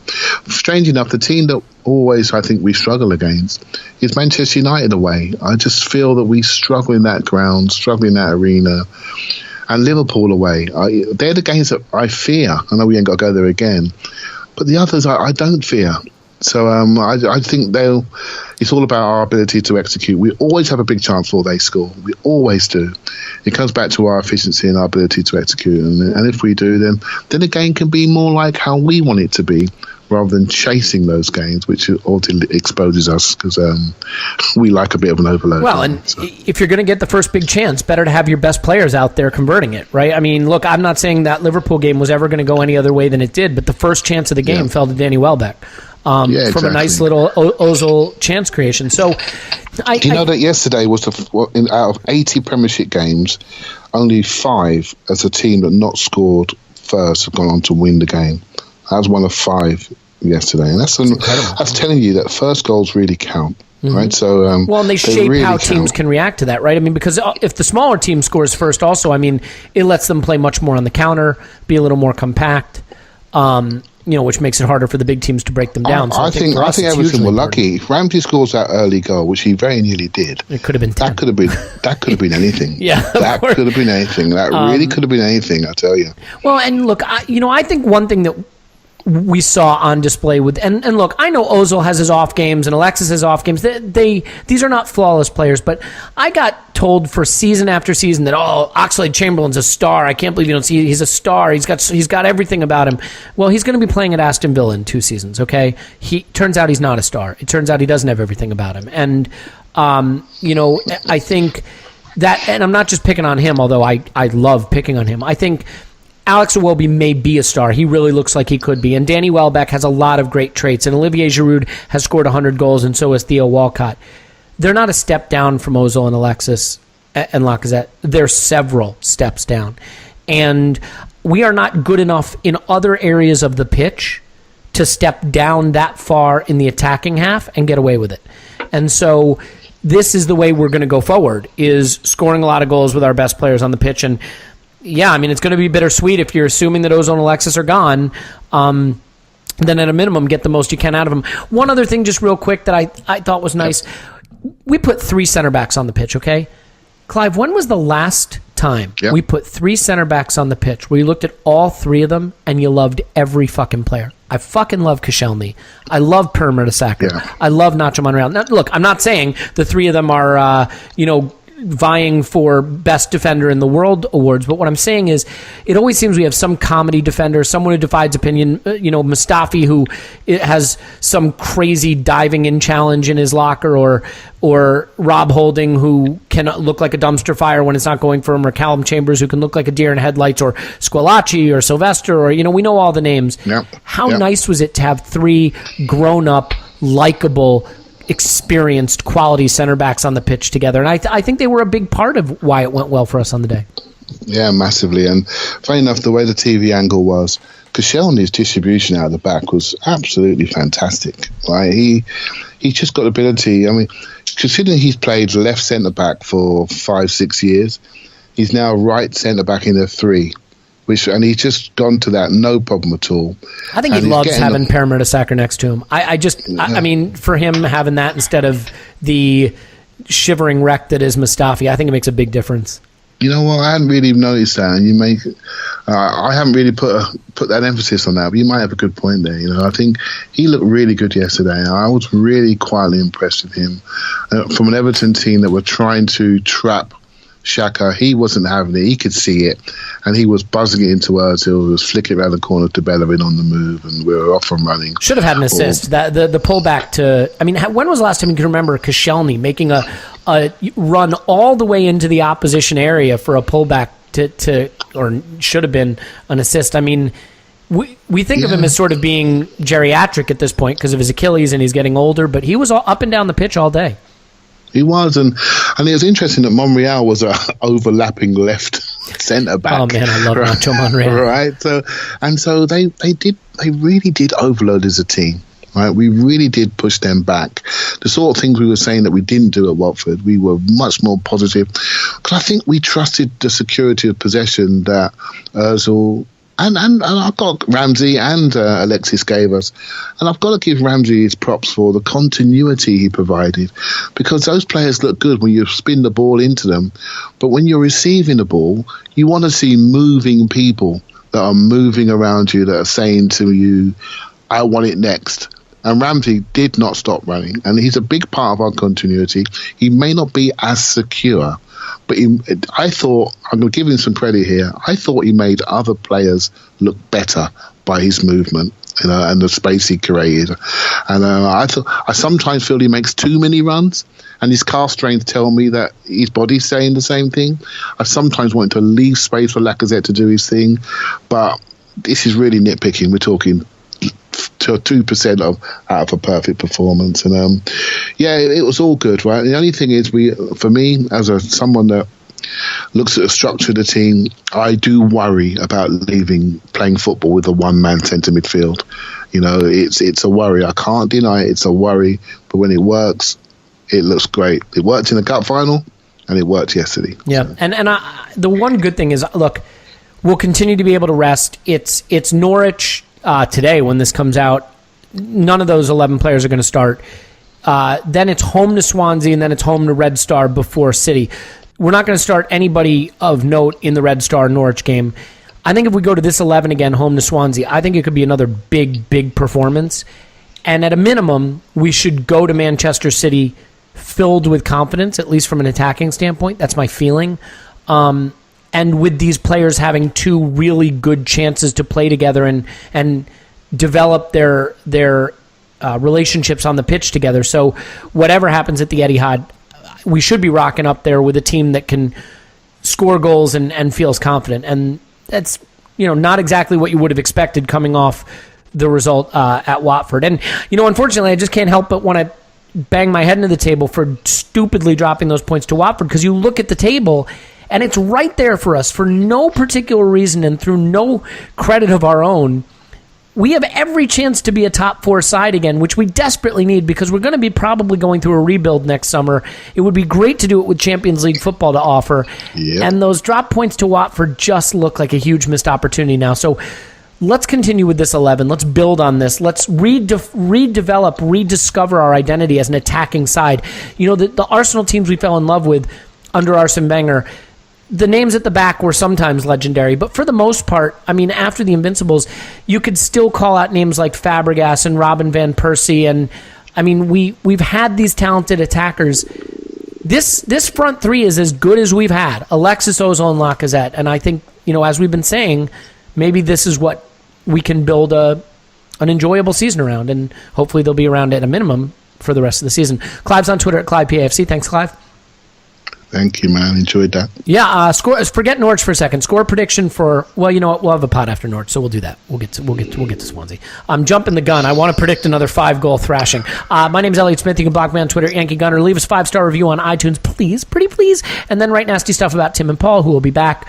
Strange enough, the team that always I think we struggle against is Manchester United away. I just feel that we struggle in that ground, struggle in that arena. And Liverpool away, they're the games that I fear. I know we ain't got to go there again, but the others I don't fear. So I think it's all about our ability to execute. We always have a big chance before they score. We always do. It comes back to our efficiency and our ability to execute. And if we do, then the game can be more like how we want it to be, rather than chasing those games, which ultimately exposes us, because we like a bit of an overload. Well, and if you're going to get the first big chance, better to have your best players out there converting it, right? I mean, look, I'm not saying that Liverpool game was ever going to go any other way than it did, but the first chance of the game fell to Danny Welbeck from a nice little Özil chance creation. So, do you know that yesterday was out of 80 Premiership games, only 5 as a team that not scored first have gone on to win the game. That was one of 5 yesterday, and that's telling you that first goals really count, right? So, and they shape really how teams can react to that, right? I mean, because if the smaller team scores first, also, I mean, it lets them play much more on the counter, be a little more compact, which makes it harder for the big teams to break them down. So I think Everton were lucky. If Ramsey scores that early goal, which he very nearly did, it could have been 10. That could have been anything. Yeah, that could have been anything. That really could have been anything. I tell you. Well, and look, I think one thing that we saw on display with and look, I know Özil has his off games and Alexis has off games. These are not flawless players, but I got told for season after season that Oxlade-Chamberlain's a star. I can't believe you don't see he's a star. He's got everything about him. Well, he's going to be playing at Aston Villa in 2 seasons. Okay, turns out he's not a star. It turns out he doesn't have everything about him, and I think that, and I'm not just picking on him, although I love picking on him. I think Alex Iwobi may be a star. He really looks like he could be. And Danny Welbeck has a lot of great traits. And Olivier Giroud has scored 100 goals, and so has Theo Walcott. They're not a step down from Özil and Alexis and Lacazette. They're several steps down. And we are not good enough in other areas of the pitch to step down that far in the attacking half and get away with it. And so this is the way we're going to go forward, is scoring a lot of goals with our best players on the pitch. And yeah, I mean, it's going to be bittersweet if you're assuming that Özil and Alexis are gone. Then at a minimum, get the most you can out of them. One other thing, just real quick, that I thought was nice. We put 3 center backs on the pitch, okay? Clive, when was the last time we put 3 center backs on the pitch where you looked at all 3 of them and you loved every fucking player? I fucking love Koscielny. I love Per Mertesacker. Yeah. I love Nacho Monreal. Now, look, I'm not saying the 3 of them are, vying for best defender in the world awards, but what I'm saying is it always seems we have some comedy defender, someone who divides opinion, Mustafi, who has some crazy diving in challenge in his locker, or Rob Holding, who can look like a dumpster fire when it's not going for him, or Callum Chambers, who can look like a deer in headlights, or Squillaci or Sylvester, or we know all the names. How nice was it to have 3 grown-up, likable, experienced, quality center backs on the pitch together? And I think they were a big part of why it went well for us on the day. Yeah, massively. And funny enough, the way the TV angle was, Koscielny's distribution out of the back was absolutely fantastic. Right? He just got ability. I mean, considering he's played left centre back for 5-6 years, he's now right centre back in the 3. And he's just gone to that, no problem at all. I think he loves having Per Mertesacker next to him. I mean, for him having that instead of the shivering wreck that is Mustafi, I think it makes a big difference. You know what? I hadn't really noticed that, and I haven't really put that emphasis on that. But you might have a good point there. I think he looked really good yesterday. I was really quietly impressed with him from an Everton team that were trying to trap Xhaka. He wasn't having it. He could see it, and he was buzzing it into Özil. He was flicking around the corner to Bellerin on the move, and we were off and running. Should have had an assist. The pullback to. I mean, when was the last time you can remember Koscielny making a run all the way into the opposition area for a pullback to or should have been an assist? I mean, we think of him as sort of being geriatric at this point because of his Achilles, and he's getting older. But he was all up and down the pitch all day. He was, and it was interesting that Monreal was a overlapping left centre back. Oh man, I love Nacho Monreal. Right, so they really did overload as a team. Right, we really did push them back. The sort of things we were saying that we didn't do at Watford, we were much more positive because I think we trusted the security of possession that Özil. And I've got Ramsey and Alexis gave us. And I've got to give Ramsey his props for the continuity he provided, because those players look good when you spin the ball into them. But when you're receiving the ball, you want to see moving people that are moving around you, that are saying to you, I want it next. And Ramsey did not stop running. And he's a big part of our continuity. He may not be as secure, but I thought, I'm going to give him some credit here, I thought he made other players look better by his movement, and the space he created. And I sometimes feel he makes too many runs, and his calf strength tell me that his body's saying the same thing. I sometimes want to leave space for Lacazette to do his thing, but this is really nitpicking. We're talking 2% out of a perfect performance, and it was all good, right? The only thing is, for me, as someone that looks at the structure of the team, I do worry about playing football with a one-man centre midfield. It's a worry. I can't deny it. It's a worry, but when it works, it looks great. It worked in the cup final, and it worked yesterday. Yeah, so. And the one good thing is, look, we'll continue to be able to rest. It's Norwich. Today, when this comes out, none of those 11 players are going to start. Then it's home to Swansea, and then it's home to Red Star before City. We're not going to start anybody of note in the Red Star Norwich game. I think if we go to this 11 again, home to Swansea, I think it could be another big performance. And at a minimum, we should go to Manchester City filled with confidence, at least from an attacking standpoint. That's my feeling. And with these players having two really good chances to play together and develop their relationships on the pitch together. So whatever happens at the Etihad, we should be rocking up there with a team that can score goals and feels confident. And that's not exactly what you would have expected coming off the result at Watford. And unfortunately, I just can't help but want to bang my head into the table for stupidly dropping those points to Watford, because you look at the table and it's right there for us for no particular reason and through no credit of our own. We have every chance to be a top four side again, which we desperately need because we're going to be probably going through a rebuild next summer. It would be great to do it with Champions League football to offer. Yep. And those drop points to Watford just look like a huge missed opportunity now. So let's continue with this 11. Let's build on this. Let's redevelop, rediscover our identity as an attacking side. The Arsenal teams we fell in love with under Arsene Wenger, the names at the back were sometimes legendary, but for the most part, after the Invincibles, you could still call out names like Fabregas and Robin van Persie, and we've had these talented attackers. This front three is as good as we've had. Alexis, Özil, and Lacazette, and I think as we've been saying, maybe this is what we can build an enjoyable season around, and hopefully they'll be around at a minimum for the rest of the season. Clive's on Twitter at ClivePAFC. Thanks, Clive. Thank you, man. Enjoyed that. Yeah, forget Norwich for a second. Score prediction for, well, you know what? We'll have a pod after Norwich, so we'll do that. We'll get to Swansea. I'm jumping the gun. I want to predict another 5-goal thrashing. My name is Elliot Smith. You can block me on Twitter, Yankee Gunner. Leave us a 5-star review on iTunes, please, pretty please. And then write nasty stuff about Tim and Paul, who will be back.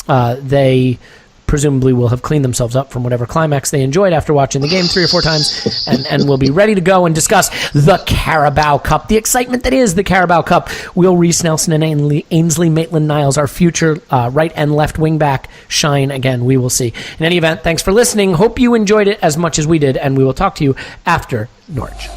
They presumably will have cleaned themselves up from whatever climax they enjoyed after watching the game 3 or 4 times, and we'll be ready to go and discuss the Carabao Cup, the excitement that is the Carabao Cup. Will Reece Nelson and Ainsley Maitland-Niles, our future right and left wing back, shine again? We will see. In any event, thanks for listening. Hope you enjoyed it as much as we did, and we will talk to you after Norwich.